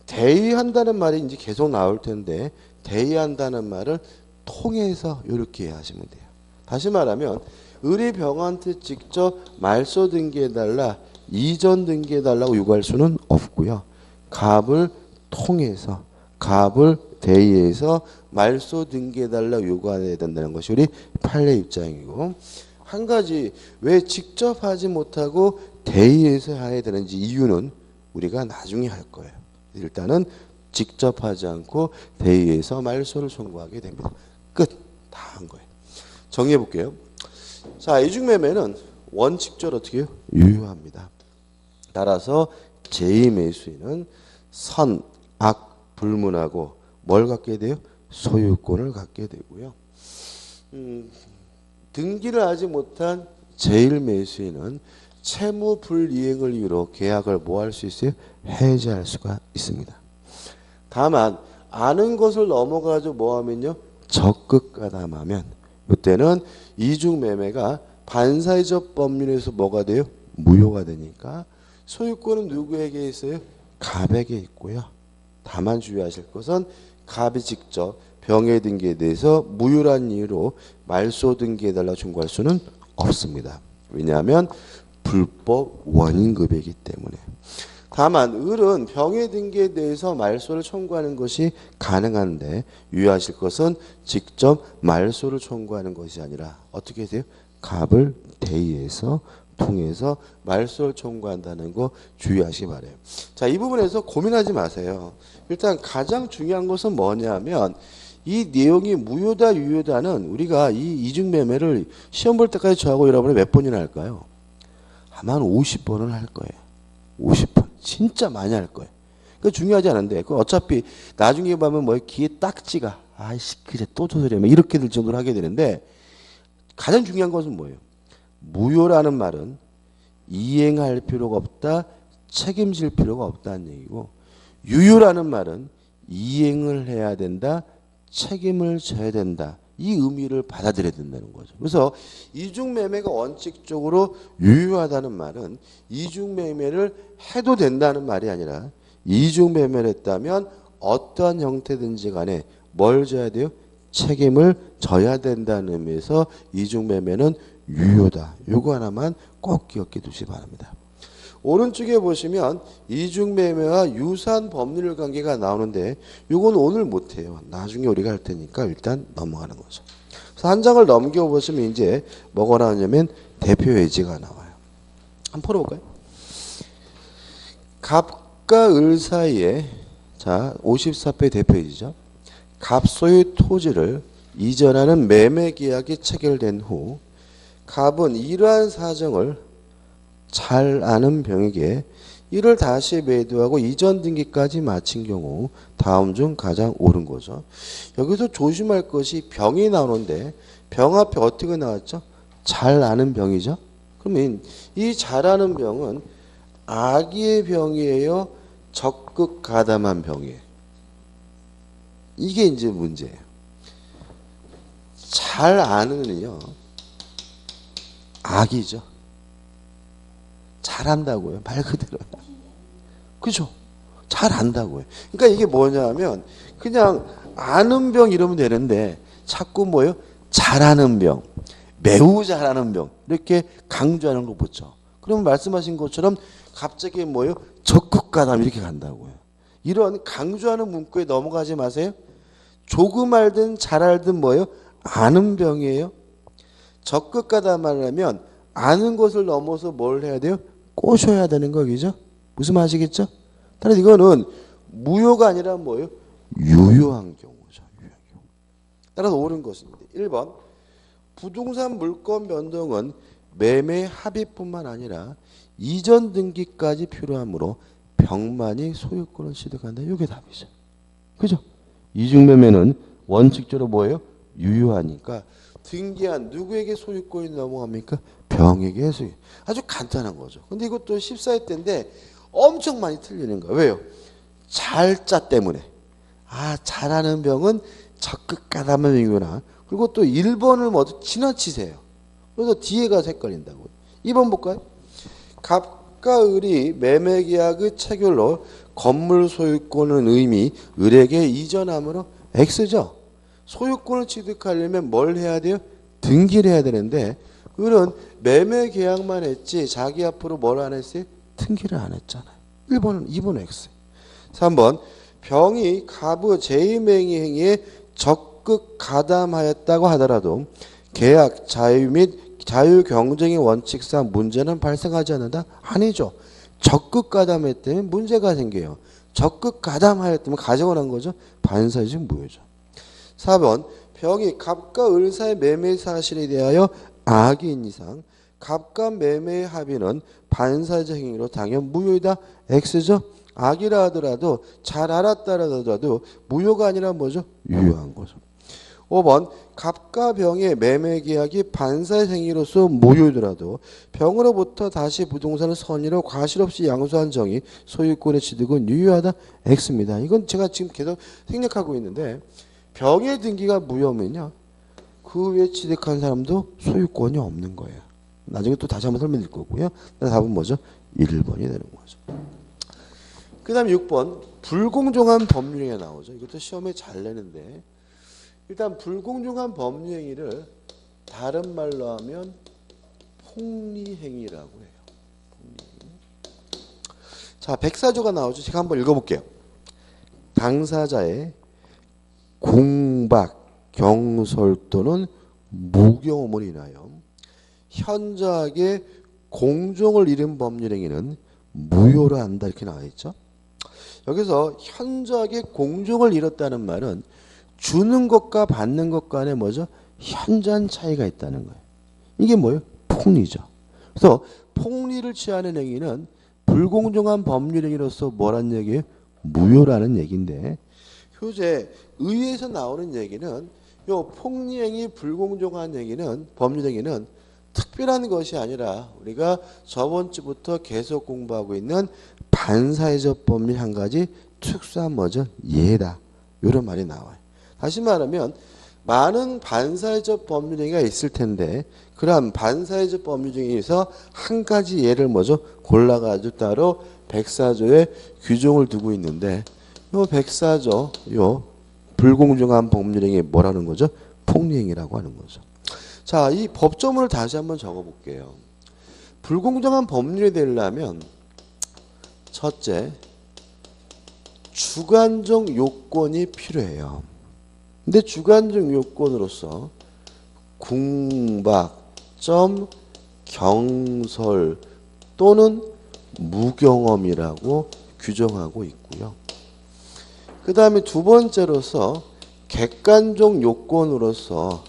대의한다는 말이 이제 계속 나올 텐데 대의한다는 말을 통해서 이렇게 하시면 돼요. 다시 말하면 을이 병한테 직접 말소 등기해달라, 이전 등기해달라고 요구할 수는 없고요. 갑을 통해서, 갑을 대의해서 말소 등기해달라고 요구해야 된다는 것이 우리 판례 입장이고, 한 가지 왜 직접 하지 못하고 대의해서 해야 되는지 이유는 우리가 나중에 할 거예요. 일단은 직접 하지 않고 대의해서 말소를 청구하게 됩니다. 끝. 다 한 거예요. 정리해 볼게요. 자, 이중매매는 원칙적으로 어떻게 해요? 유효합니다. 따라서 제2 매수인은 선, 악, 불문하고 뭘 갖게 돼요? 소유권을 갖게 되고요. 등기를 하지 못한 제1 매수인은 채무 불이행을 이유로 계약을 뭐 할 수 있어요? 해지할 수가 있습니다. 다만 아는 것을 넘어가지고 뭐하면요? 적극 가담하면 이때는 이중매매가 반사회적 법률에서 뭐가 돼요? 무효가 되니까 소유권은 누구에게 있어요? 갑에게 있고요. 다만 주의하실 것은 갑이 직접 병해 등기에 대해서 무효란 이유로 말소 등기해달라 청구할 수는 없습니다. 왜냐하면 불법 원인급여이기 때문에. 다만 을은 병해 등기에 대해서 말소를 청구하는 것이 가능한데 유의하실 것은 직접 말소를 청구하는 것이 아니라 어떻게 돼요? 갑을 대의해서 통해서 말소를 청구한다는 거 주의하시기 바래요. 자, 이 부분에서 고민하지 마세요. 일단 가장 중요한 것은 뭐냐면 이 내용이 무효다 유효다는 우리가 이 이중매매를 시험 볼 때까지 저하고 여러분이 몇 번이나 할까요? 아마 한 50번은 할 거예요. 50번. 진짜 많이 할 거예요. 그 중요하지 않은데 그 어차피 나중에 보면 뭐 귀에 딱지가 아이씨 그제 또 저 소리야 이렇게 될 정도로 하게 되는데 가장 중요한 것은 뭐예요? 무효라는 말은 이행할 필요가 없다, 책임질 필요가 없다는 얘기고 유효라는 말은 이행을 해야 된다, 책임을 져야 된다. 이 의미를 받아들여야 된다는 거죠. 그래서 이중매매가 원칙적으로 유효하다는 말은 이중매매를 해도 된다는 말이 아니라 이중매매를 했다면 어떠한 형태든지 간에 뭘 져야 돼요? 책임을 져야 된다는 의미에서 이중매매는 유효다. 요거 하나만 꼭 기억해 두시기 바랍니다. 오른쪽에 보시면 이중매매와 유사한 법률 관계가 나오는데 이건 오늘 못해요. 나중에 우리가 할 테니까 일단 넘어가는 거죠. 그래서 한 장을 넘겨보시면 이제 뭐가 나오냐면 대표 예제가 나와요. 한번 풀어볼까요? 갑과 을 사이에 자 54회 대표 예제죠. 갑 소유 토지를 이전하는 매매 계약이 체결된 후 갑은 이러한 사정을 잘 아는 병에게 이를 다시 매도하고 이전 등기까지 마친 경우 다음 중 가장 옳은 거죠. 여기서 조심할 것이 병이 나오는데 병 앞에 어떻게 나왔죠? 잘 아는 병이죠. 그러면 이 잘 아는 병은 악의의 병이에요? 적극 가담한 병이에요? 이게 이제 문제예요. 잘 아는은요 악이죠. 잘한다고요. 말 그대로. 그죠? 잘한다고요. 그러니까 이게 뭐냐면 그냥 아는 병 이러면 되는데 자꾸 뭐예요? 잘하는 병, 매우 잘하는 병 이렇게 강조하는 거 보죠. 그러면 말씀하신 것처럼 갑자기 뭐예요? 적극 가담 이렇게 간다고요. 이런 강조하는 문구에 넘어가지 마세요. 조금 알든 잘 알든 뭐예요? 아는 병이에요. 적극 가담하려면 아는 것을 넘어서 뭘 해야 돼요? 꼬셔야 되는 거죠. 무슨 말 아시겠죠? 따라서 이거는 무효가 아니라 뭐예요? 유효한 경우죠. 유효한 경우. 따라서 옳은 것입니다. 1번 부동산 물권 변동은 매매 합의뿐만 아니라 이전 등기까지 필요하므로 병만이 소유권을 취득한다. 이게 답이죠. 그죠? 이중매매는 원칙적으로 뭐예요? 유효하니까 등기한 누구에게 소유권이 넘어갑니까? 병에게 소유. 아주 간단한 거죠. 근데 이것도 14회 때인데 엄청 많이 틀리는 거예요. 왜요? 잘자 때문에. 아, 잘하는 병은 적극 가담한 병이구나. 그리고 또 1번을 모두 지나치세요. 그래서 뒤에가 헷갈린다고요. 2번 볼까요? 갑과 을이 매매계약의 체결로 건물 소유권은 의미 을에게 이전함으로 X죠. 소유권을 취득하려면 뭘 해야 돼요? 등기를 해야 되는데 을은 매매 계약만 했지 자기 앞으로 뭘 안 했어요? 등기를 안 했잖아요. 1번은 2번 X. 3번 병이 갑의 제2명의 행위에 적극 가담하였다고 하더라도 계약 자유 및 자유 경쟁의 원칙상 문제는 발생하지 않는다? 아니죠. 적극 가담했다면 문제가 생겨요. 적극 가담하였다면 가정을 한 거죠. 반사적 무효죠. 4번 병이 갑과 을 사이 매매 사실에 대하여 악인 이상 갑과 매매의 합의는 반사적 행위로 당연 무효이다. X죠. 악이라 하더라도 잘 알았다 하더라도 무효가 아니라 뭐죠? 유효한 거죠. 5번 갑과 병의 매매 계약이 반사의 행위로서 무효더라도 병으로부터 다시 부동산을 선의로 과실 없이 양수한 정의 소유권의 취득은 유효하다. X입니다. 이건 제가 지금 계속 생략하고 있는데 병의 등기가 무효면요. 그 외에 취득한 사람도 소유권이 없는 거예요. 나중에 또 다시 한번 설명드릴 거고요. 답은 뭐죠? 1번이 되는 거죠. 그 다음에 6번 불공정한 법률행위가 나오죠. 이것도 시험에 잘 내는데 일단 불공정한 법률행위를 다른 말로 하면 폭리행위라고 해요. 폭리행위. 자, 백사조가 나오죠. 제가 한번 읽어볼게요. 당사자의 공박, 경솔 또는 무경험을 인하여 현저하게 공정을 잃은 법률행위는 무효로 한다 이렇게 나와 있죠. 여기서 현저하게 공정을 잃었다는 말은 주는 것과 받는 것 간에 뭐죠? 현저한 차이가 있다는 거예요. 이게 뭐예요? 폭리죠. 그래서 폭리를 취하는 행위는 불공정한 법률행위로서 뭐란 얘기예요? 무효라는 얘기인데 교재 의회에서 나오는 얘기는 요 폭리행위 불공정한 행위는 법률행위는 특별한 것이 아니라 우리가 저번 주부터 계속 공부하고 있는 반사회적 법률 한 가지 특수한 뭐죠? 예다. 이런 말이 나와요. 다시 말하면 많은 반사회적 법률행위가 있을 텐데 그러한 반사회적 법률 중에서 한 가지 예를 뭐죠? 골라가지고 따로 백사조에 규정을 두고 있는데 요 백사조 요 불공정한 법률행위 뭐라는 거죠? 폭리행위라고 하는 거죠. 자, 이 법조문을 다시 한번 적어볼게요. 불공정한 법률이 되려면 첫째, 주관적 요건이 필요해요. 근데 주관적 요건으로서 궁박, 경설 또는 무경험이라고 규정하고 있고요. 그 다음에 두 번째로서 객관적 요건으로서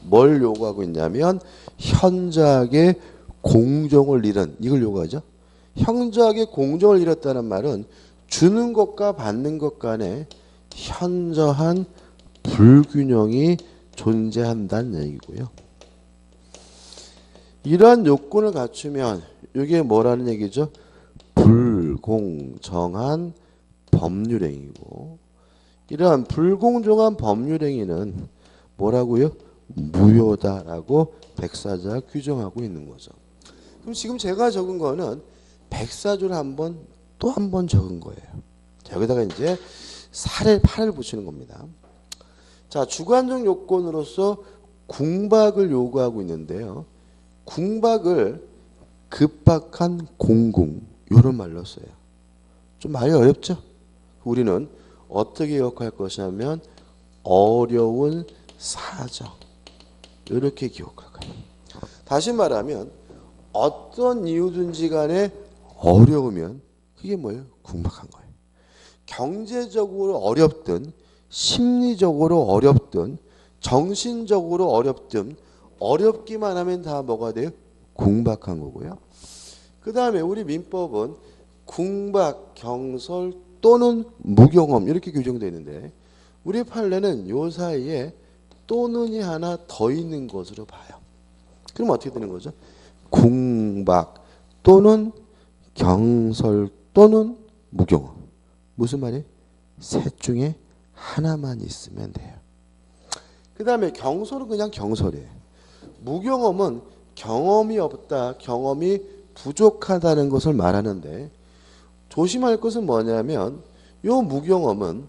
뭘 요구하고 있냐면 현저하게 공정을 잃은 이걸 요구하죠. 현저하게 공정을 잃었다는 말은 주는 것과 받는 것 간에 현저한 불균형이 존재한다는 얘기고요. 이러한 요건을 갖추면 이게 뭐라는 얘기죠? 불공정한 법률행위고 이러한 불공정한 법률행위는 뭐라고요? 무효다라고 백사조가 규정하고 있는 거죠. 그럼 지금 제가 적은 거는 백사조를 또 한 번 적은 거예요. 자, 여기다가 이제 팔을 붙이는 겁니다. 자, 주관적 요건으로서 궁박을 요구하고 있는데요. 궁박을 급박한 공궁 이런 말로 써요. 좀 말이 어렵죠? 우리는 어떻게 기억할 것이냐면 어려운 사정 이렇게 기억할 거예요. 다시 말하면 어떤 이유든지 간에 어려우면 그게 뭐예요? 궁박한 거예요. 경제적으로 어렵든 심리적으로 어렵든 정신적으로 어렵든 어렵기만 하면 다 뭐가 돼요? 궁박한 거고요. 그 다음에 우리 민법은 궁박, 경설 또는 무경험 이렇게 규정되어 있는데 우리 판례는 요 사이에 또는이 하나 더 있는 것으로 봐요. 그럼 어떻게 되는 거죠? 궁박 또는 경설 또는 무경험. 무슨 말이에요? 셋 중에 하나만 있으면 돼요. 그 다음에 경솔은 그냥 경솔이에요. 무경험은 경험이 없다, 경험이 부족하다는 것을 말하는데 조심할 것은 뭐냐면 요 무경험은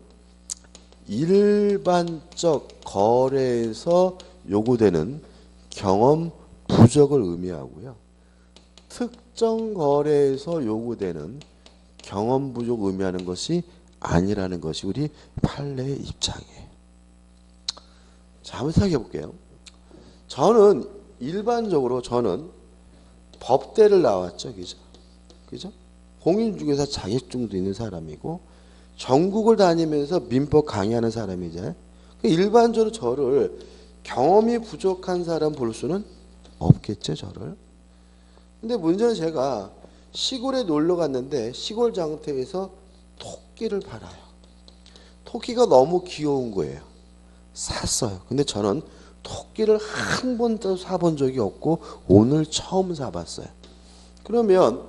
일반적 거래에서 요구되는 경험 부족을 의미하고요. 특정 거래에서 요구되는 경험 부족 의미하는 것이 아니라는 것이 우리 판례의 입장이에요. 자, 한번 생각해 볼게요. 일반적으로 저는 법대를 나왔죠. 그죠? 공인중개사 자격증도 있는 사람이고 전국을 다니면서 민법 강의하는 사람이잖아요. 일반적으로 저를 경험이 부족한 사람 볼 수는 없겠죠, 저를. 근데 문제는 제가 시골에 놀러 갔는데 시골 장터에서 토끼를 팔아요. 토끼가 너무 귀여운 거예요. 샀어요. 근데 저는 토끼를 한 번도 사본 적이 없고 오늘 처음 사봤어요. 그러면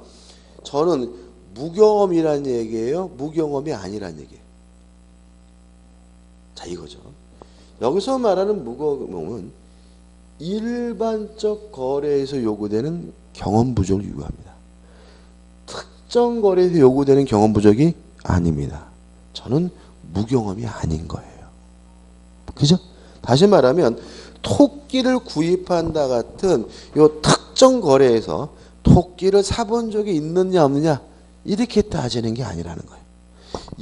저는 무경험이라는 얘기예요? 무경험이 아니란 얘기예요? 자, 이거죠. 여기서 말하는 무경험은 일반적 거래에서 요구되는 경험 부족을 요구합니다. 특정 거래에서 요구되는 경험 부족이 아닙니다. 저는 무경험이 아닌 거예요. 그죠? 다시 말하면 토끼를 구입한다 같은 요 특정 거래에서 토끼를 사본 적이 있느냐 없느냐 이렇게 따지는 게 아니라는 거예요.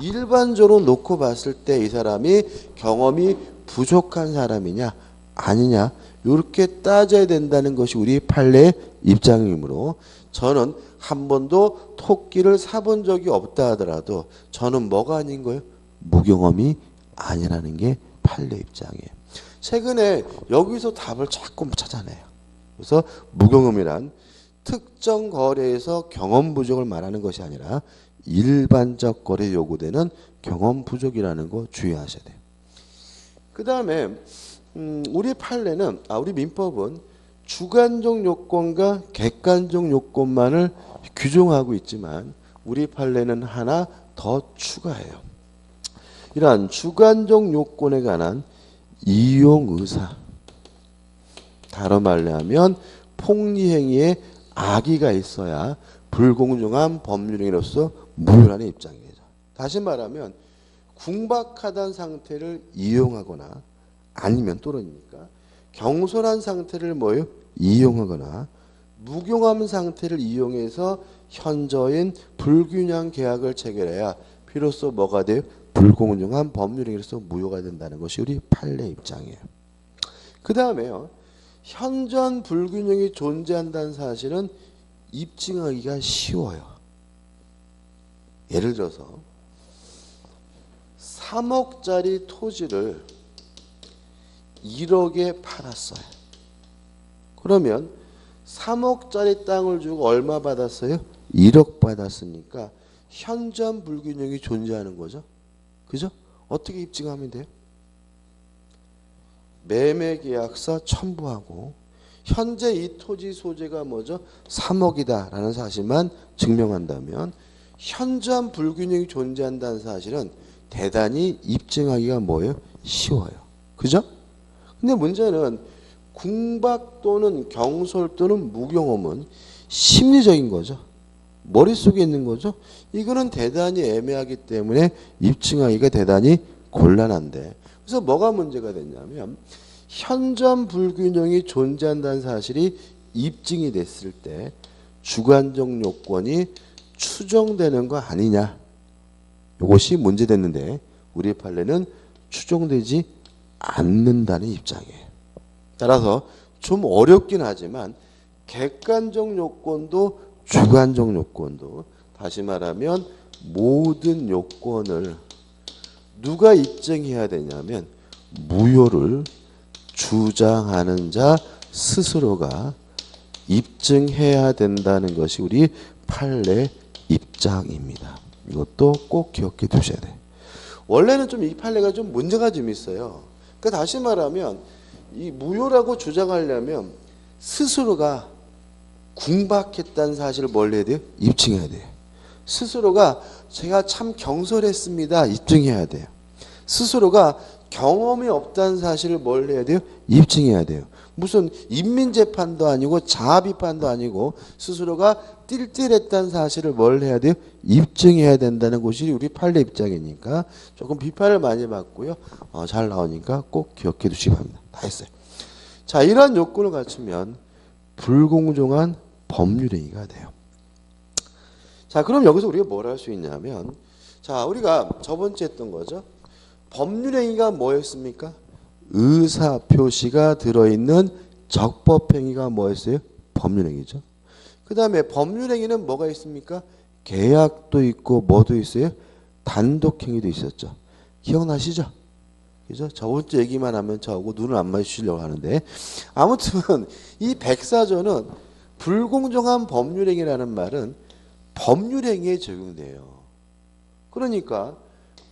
일반적으로 놓고 봤을 때 이 사람이 경험이 부족한 사람이냐 아니냐 이렇게 따져야 된다는 것이 우리 판례의 입장이므로 저는 한 번도 토끼를 사본 적이 없다 하더라도 저는 뭐가 아닌 거예요? 무경험이 아니라는 게 판례 입장이에요. 최근에 여기서 답을 자꾸 찾아내요. 그래서 무경험이란 특정 거래에서 경험 부족을 말하는 것이 아니라 일반적 거래에 요구되는 경험 부족이라는 거 주의하셔야 돼요. 그 다음에 우리 판례는 우리 민법은 주관적 요건과 객관적 요건만을 규정하고 있지만 우리 판례는 하나 더 추가해요. 이러한 주관적 요건에 관한 이용 의사, 다른 말로 하면 폭리행위에 악의가 있어야 불공정한 법률행위로서 무효라는 입장이죠. 다시 말하면 궁박하다는 상태를 이용하거나 아니면 또는입니까? 경솔한 상태를 뭐예요? 이용하거나 무경험 상태를 이용해서 현저인 불균형 계약을 체결해야 비로소 뭐가 돼요? 불공정한 법률행위로서 무효가 된다는 것이 우리 판례 입장이에요. 그 다음에요. 현저한 불균형이 존재한다는 사실은 입증하기가 쉬워요. 예를 들어서 3억짜리 토지를 1억에 팔았어요. 그러면 3억짜리 땅을 주고 얼마 받았어요? 1억 받았으니까 현저한 불균형이 존재하는 거죠. 그죠? 어떻게 입증하면 돼요? 매매계약서 첨부하고 현재 이 토지 소재가 뭐죠? 3억이다 라는 사실만 증명한다면 현저한 불균형이 존재한다는 사실은 대단히 입증하기가 뭐예요? 쉬워요. 그죠? 근데 문제는 궁박 또는 경솔 또는 무경험은 심리적인 거죠. 머릿속에 있는 거죠. 이거는 대단히 애매하기 때문에 입증하기가 대단히 곤란한데 그래서 뭐가 문제가 됐냐면 현저한 불균형이 존재한다는 사실이 입증이 됐을 때 주관적 요건이 추정되는 거 아니냐. 이것이 문제됐는데 우리 판례는 추정되지 않는다는 입장이에요. 따라서 좀 어렵긴 하지만 객관적 요건도 주관적 요건도 다시 말하면 모든 요건을 누가 입증해야 되냐면 무효를 주장하는 자 스스로가 입증해야 된다는 것이 우리 판례 입장입니다. 이것도 꼭 기억해 두셔야 돼요. 원래는 좀 이 판례가 좀 문제가 좀 있어요. 그러니까 다시 말하면 이 무효라고 주장하려면 스스로가 궁박했다는 사실을 뭘 해야 돼요? 입증해야 돼요. 스스로가 제가 참 경솔했습니다. 입증해야 돼요. 스스로가 경험이 없다는 사실을 뭘 해야 돼요? 입증해야 돼요. 무슨 인민재판도 아니고 자아비판도 아니고 스스로가 띨띨했다는 사실을 뭘 해야 돼요? 입증해야 된다는 것이 우리 판례 입장이니까 조금 비판을 많이 받고요. 잘 나오니까 꼭 기억해 두시기 바랍니다. 다 했어요. 자, 이러한 요건을 갖추면 불공정한 법률행위가 돼요. 자, 그럼 여기서 우리가 뭘 할 수 있냐면 자, 우리가 저번주에 했던 거죠. 법률행위가 뭐였습니까? 의사표시가 들어있는 적법행위가 뭐였어요? 법률행위죠. 그 다음에 법률행위는 뭐가 있습니까? 계약도 있고 뭐도 있어요? 단독행위도 있었죠. 기억나시죠? 그죠? 저번 주 얘기만 하면 저하고 눈을 안 마주치려고 하는데 아무튼 이 백사조는 불공정한 법률행위라는 말은 법률행위에 적용돼요. 그러니까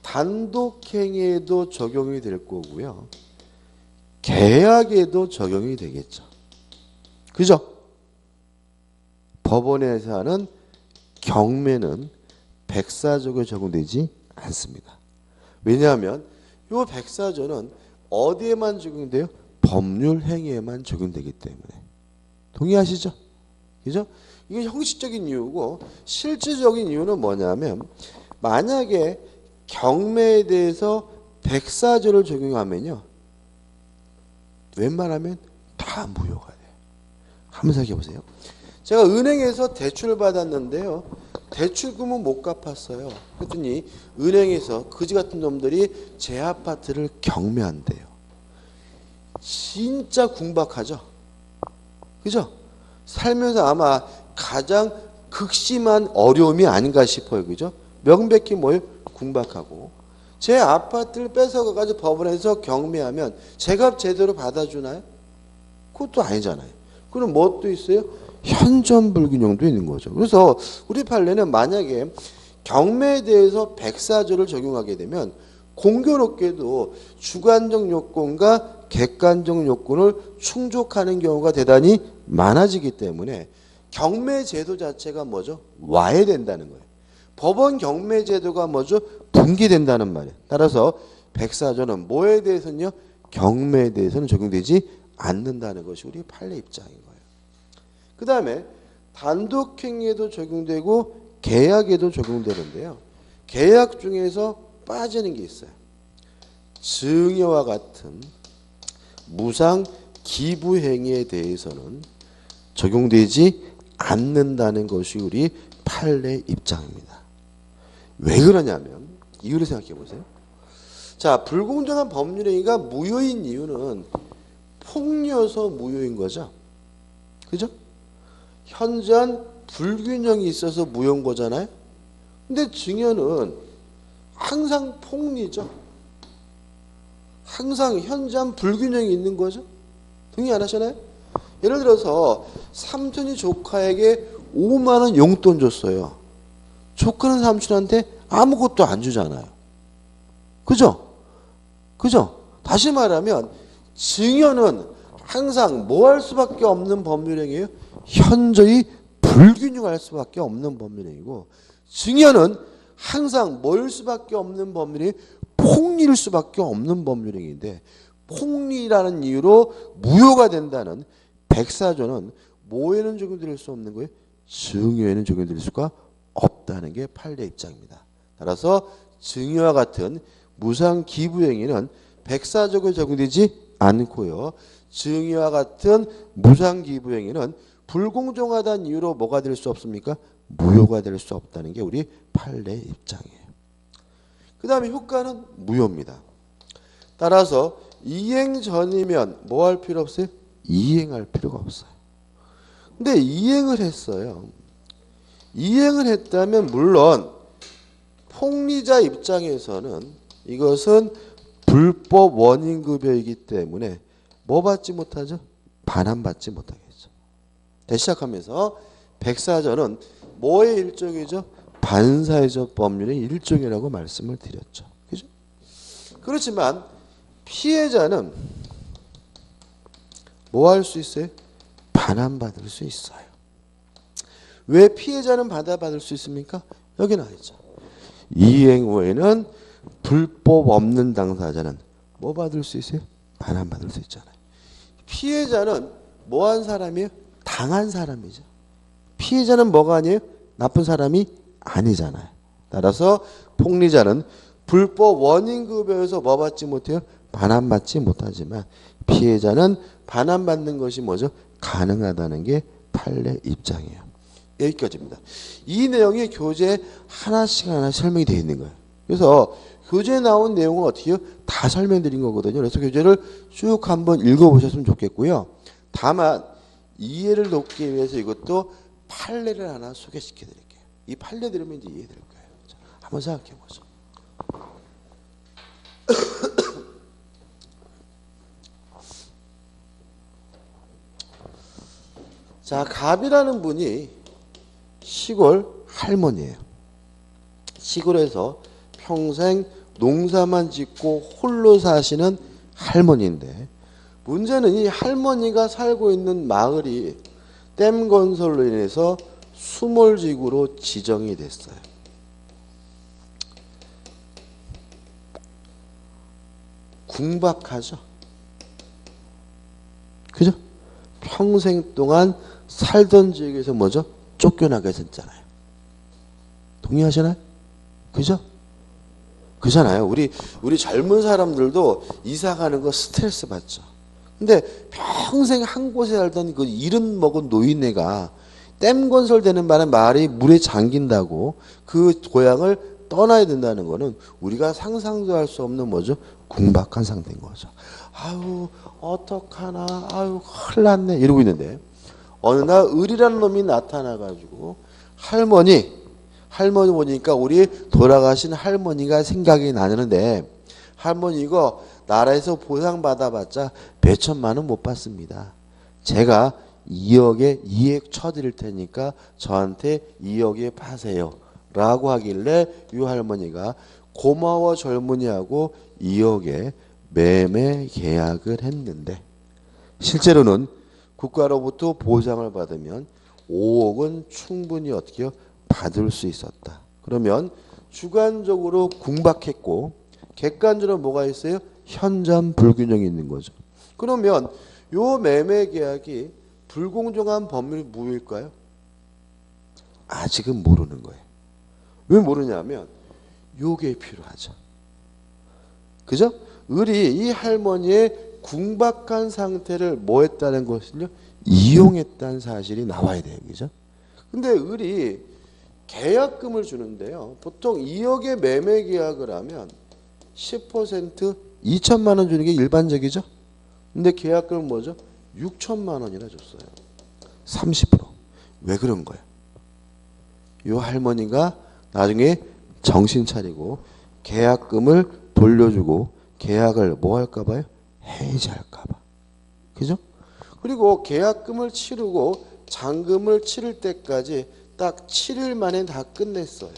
단독행위에도 적용이 될 거고요. 계약에도 적용이 되겠죠. 그죠? 법원에서 하는 경매는 백사조에 적용되지 않습니다. 왜냐하면 이 백사조는 어디에만 적용돼요? 법률 행위에만 적용되기 때문에. 동의하시죠? 그죠? 이게 형식적인 이유고 실질적인 이유는 뭐냐면 만약에 경매에 대해서 백사조를 적용하면요. 웬만하면 다 무효가 돼요. 한번 생각해 보세요. 제가 은행에서 대출을 받았는데요. 대출금은 못 갚았어요. 그랬더니 은행에서 그지 같은 놈들이 제 아파트를 경매한대요. 진짜 궁박하죠? 그죠? 살면서 아마 가장 극심한 어려움이 아닌가 싶어요. 그죠? 명백히 뭐예요? 궁박하고. 제 아파트를 뺏어가가지고 법원에서 경매하면 제값 제대로 받아주나요? 그것도 아니잖아요. 그럼 뭣도 있어요? 현존불균형도 있는 거죠. 그래서 우리 판례는 만약에 경매에 대해서 백사조를 적용하게 되면 공교롭게도 주관적 요건과 객관적 요건을 충족하는 경우가 대단히 많아지기 때문에 경매 제도 자체가 뭐죠? 와해된다는 거예요. 법원 경매 제도가 뭐죠? 붕괴된다는 말이에요. 따라서 백사조는 뭐에 대해서는요? 경매에 대해서는 적용되지 않는다는 것이 우리 판례 입장인 거예요. 그 다음에 단독행위에도 적용되고 계약에도 적용되는데요. 계약 중에서 빠지는 게 있어요. 증여와 같은 무상 기부 행위에 대해서는 적용되지 않는다는 것이 우리 판례 입장입니다. 왜 그러냐면 이유를 생각해 보세요. 자, 불공정한 법률 행위가 무효인 이유는 폭리여서 무효인 거죠. 그죠? 현저한 불균형이 있어서 무효인 거잖아요. 근데 증여는 항상 폭리죠. 항상 현저한 불균형이 있는 거죠. 동의 안 하시나요? 예를 들어서 삼촌이 조카에게 5만 원 용돈 줬어요. 조카는 삼촌한테 아무것도 안 주잖아요. 그죠? 그죠? 다시 말하면 증여는 항상 뭐 할 수밖에 없는 법률행위예요? 현저히 불균형할 수밖에 없는 법률행위고, 증여는 항상 뭘 수밖에 없는 법률이 폭리일 수밖에 없는 법률행위인데, 폭리라는 이유로 무효가 된다는 백사조는 뭐에는 적용될 수 없는 거예요? 증여에는 적용될 수가 없다는 게 판례 입장입니다. 따라서 증여와 같은 무상 기부 행위는 백사조에 적용되지 않고요. 증여와 같은 무상 기부 행위는 불공정하다는 이유로 뭐가 될 수 없습니까? 무효가 될 수 없다는 게 우리 판례 입장이에요. 그 다음에 효과는 무효입니다. 따라서 이행 전이면 뭐 할 필요 없어요? 이행할 필요가 없어요. 근데 이행을 했어요. 이행을 했다면 물론 폭리자 입장에서는 이것은 불법 원인급여이기 때문에 뭐 받지 못하죠? 반환받지 못하겠죠. 다시 시작하면서 백사조는 뭐의 일종이죠? 반사회적 법률의 일종이라고 말씀을 드렸죠. 그죠? 그렇지만 피해자는 뭐 할 수 있어요? 반환받을 수 있어요. 왜 피해자는 받을 수 있습니까? 여기 나와 있죠. 이행 후에는 불법 없는 당사자는 뭐 받을 수 있어요? 반환받을 수 있잖아요. 피해자는 뭐 한 사람이에요? 당한 사람이죠. 피해자는 뭐가 아니에요? 나쁜 사람이 아니잖아요. 따라서 폭리자는 불법 원인급여에서 뭐 받지 못해요? 반환받지 못하지만 피해자는 반환받는 것이 뭐죠? 가능하다는 게 판례 입장이에요. 여기까지입니다. 이 내용이 교재 하나씩 설명이 되어 있는 거예요. 그래서 교재에 나온 내용은 어떻게 해요? 다 설명드린 거거든요. 그래서 교재를 쭉 한번 읽어보셨으면 좋겠고요. 다만 이해를 돕기 위해서 이것도 판례를 하나 소개시켜 드릴게요. 이 판례 들으면 이제 이해될 거예요. 자, 한번 생각해 보죠. 자, 갑이라는 분이 시골 할머니예요. 시골에서 평생 농사만 짓고 홀로 사시는 할머니인데 문제는 이 할머니가 살고 있는 마을이 댐 건설로 인해서 수몰지구로 지정이 됐어요. 궁박하죠. 그죠? 평생 동안 살던 지역에서 뭐죠? 쫓겨나게 됐잖아요. 동의하시나요? 그죠? 그잖아요. 우리 젊은 사람들도 이사 가는 거 스트레스 받죠. 근데 평생 한 곳에 살던 그 70 먹은 노인네가 댐 건설되는 바람에 마을이 물에 잠긴다고 그 고향을 떠나야 된다는 거는 우리가 상상도 할 수 없는 뭐죠? 궁박한 상태인 거죠. 아유 어떡하나, 아유 큰일 났네 이러고 있는데 어느 날 을이라는 놈이 나타나가지고 할머니 보니까 우리 돌아가신 할머니가 생각이 나는데 할머니 이거 나라에서 보상 받아봤자 몇천만 원 못 받습니다. 제가 2억에 2액 쳐드릴 테니까 저한테 2억에 파세요 라고 하길래 이 할머니가 고마워 젊은이하고 2억에 매매 계약을 했는데 실제로는 국가로부터 보상을 받으면 5억은 충분히 어떻게요? 받을 수 있었다. 그러면 주관적으로 궁박했고 객관적으로 뭐가 있어요? 현장 불균형이 있는 거죠. 그러면 요 매매 계약이 불공정한 법률이 무효일까요? 아직은 모르는 거예요. 왜 모르냐면 요게 필요하죠. 그죠? 을이 이 할머니의 궁박한 상태를 뭐 했다는 것은요? 이용했다는 사실이 나와야 돼요. 그죠? 근데 을이 계약금을 주는데요. 보통 2억의 매매 계약을 하면 10% 2천만 원 주는 게 일반적이죠. 근데 계약금은 뭐죠? 6천만 원이나 줬어요. 30%. 왜 그런 거예요? 이 할머니가 나중에 정신 차리고 계약금을 돌려주고 계약을 뭐 할까 봐요? 해지할까 봐. 그죠? 그리고 계약금을 치르고 잔금을 치를 때까지 딱 7일 만에 다 끝냈어요.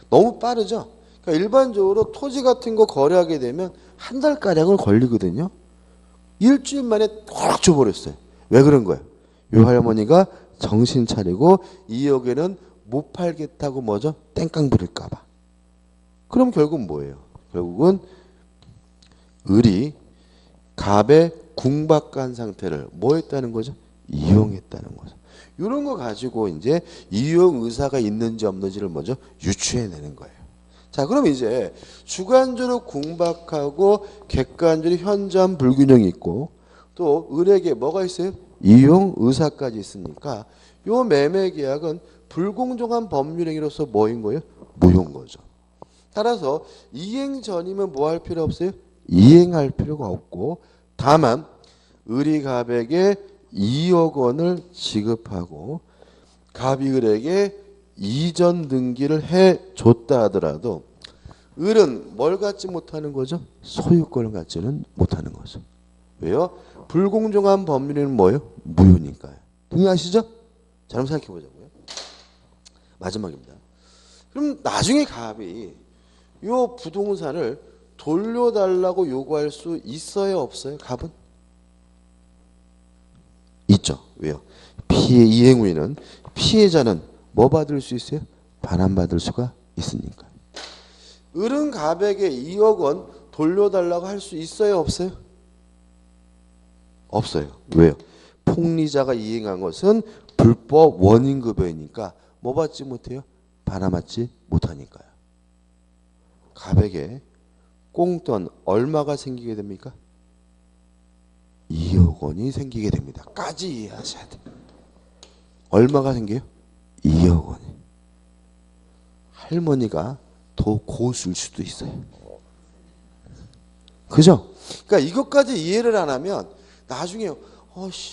너무 빠르죠? 그러니까 일반적으로 토지 같은 거 거래하게 되면 한 달가량은 걸리거든요. 일주일 만에 확 줘버렸어요. 왜 그런 거예요? 이 할머니가 정신 차리고 2억에는 못 팔겠다고 뭐죠? 땡깡 부릴까 봐. 그럼 결국은 뭐예요? 결국은 을이 갑의 궁박한 상태를 뭐 했다는 거죠? 이용했다는 거죠. 이런 거 가지고 이제 이용 의사가 있는지 없는지를 먼저 유추해내는 거예요. 자, 그럼 이제 주관적으로 궁박하고 객관적으로 현장 불균형이 있고 또 을에게 뭐가 있어요? 이용 의사까지 있으니까 요 매매 계약은 불공정한 법률행위로서 뭐인 거예요? 무효인 거죠. 따라서 이행 전이면 뭐 할 필요 없어요? 이행할 필요가 없고 다만 을이 갑에게 2억 원을 지급하고 갑이 을에게 이전 등기를 해줬다 하더라도 을은 뭘 갖지 못하는 거죠? 소유권을 갖지는 못하는 거죠. 왜요? 불공정한 법률은 뭐예요? 무효니까요. 동의하시죠? 자, 한번 생각해 보자고요. 마지막입니다. 그럼 나중에 갑이 요 부동산을 돌려달라고 요구할 수 있어요? 없어요? 갑은? 있죠. 왜요? 피해 이행 후에는 피해자는 뭐 받을 수 있어요? 반환받을 수가 있으니까. 을은 갑에게 2억 원 돌려달라고 할 수 있어요? 없어요? 없어요. 왜요? 폭리자가 이행한 것은 불법 원인급여이니까 뭐 받지 못해요? 반환받지 못하니까요. 갑에게 꽁돈 얼마가 생기게 됩니까? 2억 원이 생기게 됩니다. 까지 이해하셔야 돼요. 얼마가 생겨요? 2억 원이. 할머니가 더 고수일 수도 있어요. 그죠? 그러니까 이것까지 이해를 안 하면 나중에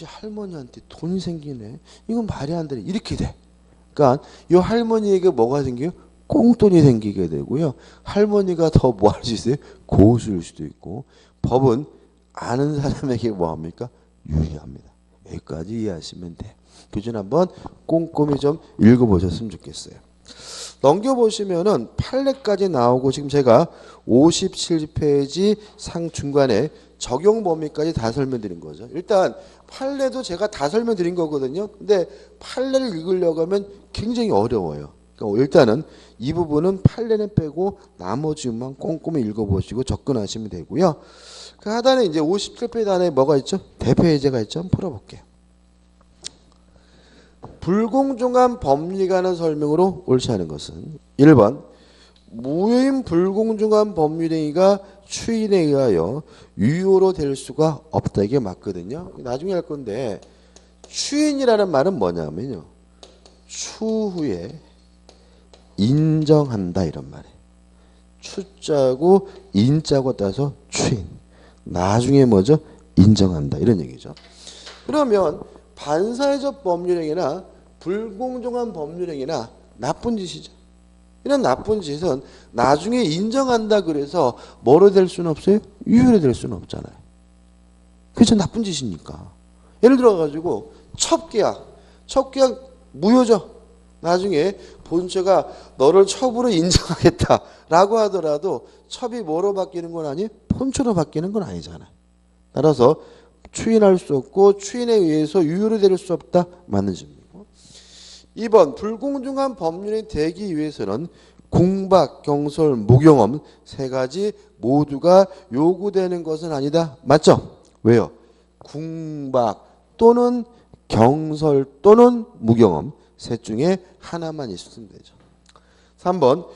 할머니한테 돈이 생기네. 이건 말이 안 되네. 이렇게 돼. 그러니까 이 할머니에게 뭐가 생겨요? 꽁돈이 생기게 되고요. 할머니가 더 뭐 할 수 있어요? 고수일 수도 있고 법은 아는 사람에게 뭐 합니까? 유리합니다. 여기까지 이해하시면 돼요. 교준 한번 꼼꼼히 좀 읽어보셨으면 좋겠어요. 넘겨보시면은 판례까지 나오고 지금 제가 57페이지 상 중간에 적용 범위까지 다 설명드린 거죠. 일단 판례도 제가 다 설명드린 거거든요. 근데 판례를 읽으려고 하면 굉장히 어려워요. 그러니까 일단은 이 부분은 판례는 빼고 나머지만 꼼꼼히 읽어보시고 접근하시면 되고요. 그 하단에 이제 57페이지 안에 뭐가 있죠? 대표 예제가 있죠. 한번 풀어볼게요. 불공정한 법리관의 설명으로 옳지 않은 것은 1번 무효인 불공정한 법률행위가 추인에 의하여 유효로 될 수가 없다. 이게 맞거든요. 나중에 할 건데 추인이라는 말은 뭐냐면요. 추후에 인정한다 이런 말이에요. 추자고 인자고 따서 추인. 나중에 뭐죠? 인정한다 이런 얘기죠. 그러면 반사회적 법률행위나 불공정한 법률행위나 나쁜 짓이죠. 이런 나쁜 짓은 나중에 인정한다 그래서 뭐로 될 수는 없어요? 유효로 될 수는 없잖아요. 그게 나쁜 짓이니까. 예를 들어 가지고 첩계약 무효죠. 나중에 본처가 너를 첩으로 인정하겠다라고 하더라도 첩이 뭐로 바뀌는 건 아니에요? 본처로 바뀌는 건 아니잖아요. 따라서 추인할 수 없고 추인에 의해서 유효로 될 수 없다. 맞는 질문이고. 2번 불공정한 법률이 되기 위해서는 공박, 경솔, 무경험 세 가지 모두가 요구되는 것은 아니다. 맞죠? 왜요? 공박 또는 경솔 또는 무경험 셋 중에 하나만 있으면 되죠. 3번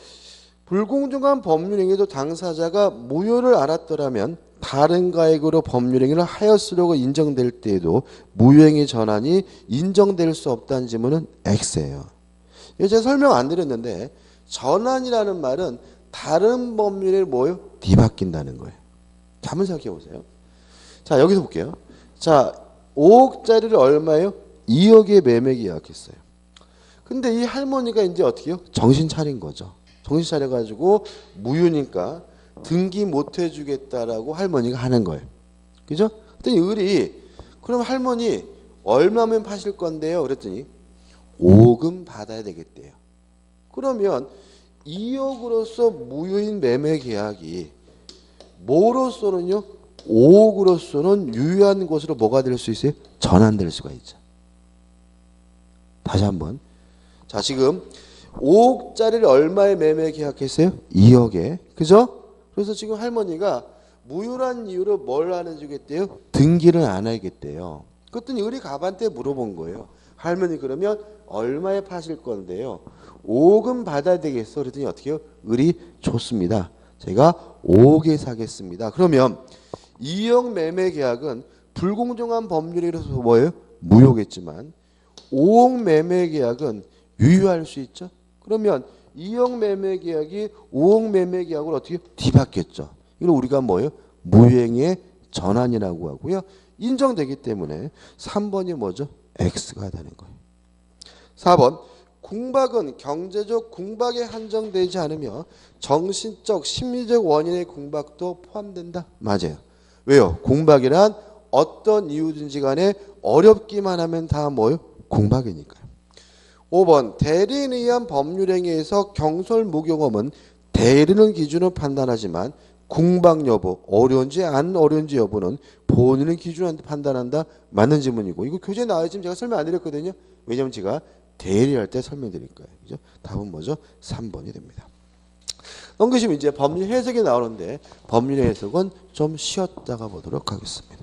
불공정한 법률행위도 당사자가 무효를 알았더라면 다른 가액으로 법률행위를 하였으려고 인정될 때에도 무효행위 전환이 인정될 수 없다는 지문은 X예요. 이거 제가 설명 안 드렸는데 전환이라는 말은 다른 법률에 뭐예요? 뒤바뀐다는 거예요. 자, 한번 생각해 보세요. 자, 여기서 볼게요. 자, 5억짜리를 얼마예요? 2억에 매매 계약했어요. 근데 이 할머니가 이제 어떻게 해요? 정신 차린 거죠. 정신 차려가지고 무효니까 등기 못 해주겠다라고 할머니가 하는 거예요. 그죠? 그랬더니 을이 그럼 할머니 얼마면 파실 건데요? 그랬더니 5억은 받아야 되겠대요. 그러면 2억으로서 무효인 매매 계약이 뭐로서는요? 5억으로서는 유효한 것으로 뭐가 될 수 있어요? 전환될 수가 있죠. 다시 한번. 자, 지금 5억짜리를 얼마에 매매 계약했어요? 2억에. 그죠? 그래서 지금 할머니가 무효란 이유로 뭘 안 해주겠대요? 등기를 안 하겠대요. 그랬더니 을이 갑한테 물어본 거예요. 할머니 그러면 얼마에 파실 건데요? 5억은 받아야 되겠어. 그랬더니 어떻게 해요? 을이 좋습니다. 제가 5억에 사겠습니다. 그러면 2억 매매 계약은 불공정한 법률이라서 뭐예요? 무효겠지만 5억 매매 계약은 유효할 수 있죠. 그러면 2억 매매 계약이 5억 매매 계약으로 어떻게 뒤바뀌었죠. 이걸 우리가 뭐예요? 무효행위의 전환이라고 하고요. 인정되기 때문에 3번이 뭐죠? X가 되는 거예요. 4번 공박은 경제적 공박에 한정되지 않으며 정신적 심리적 원인의 공박도 포함된다. 맞아요. 왜요? 공박이란 어떤 이유든지 간에 어렵기만 하면 다 뭐예요? 공박이니까요. 5번 대리인에 의한 법률행위에서 경솔 무경험은 대리인을 기준으로 판단하지만 공박 여부, 어려운지 안 어려운지 여부는 본인을 기준으로 판단한다. 맞는 질문이고 이거 교재에 나와 있지만 제가 설명 안 드렸거든요. 왜냐하면 제가 대리할 때 설명드릴 거예요. 그죠? 답은 뭐죠? 3번이 됩니다. 넘기시면 이제 법률 해석이 나오는데 법률 해석은 좀 쉬었다가 보도록 하겠습니다.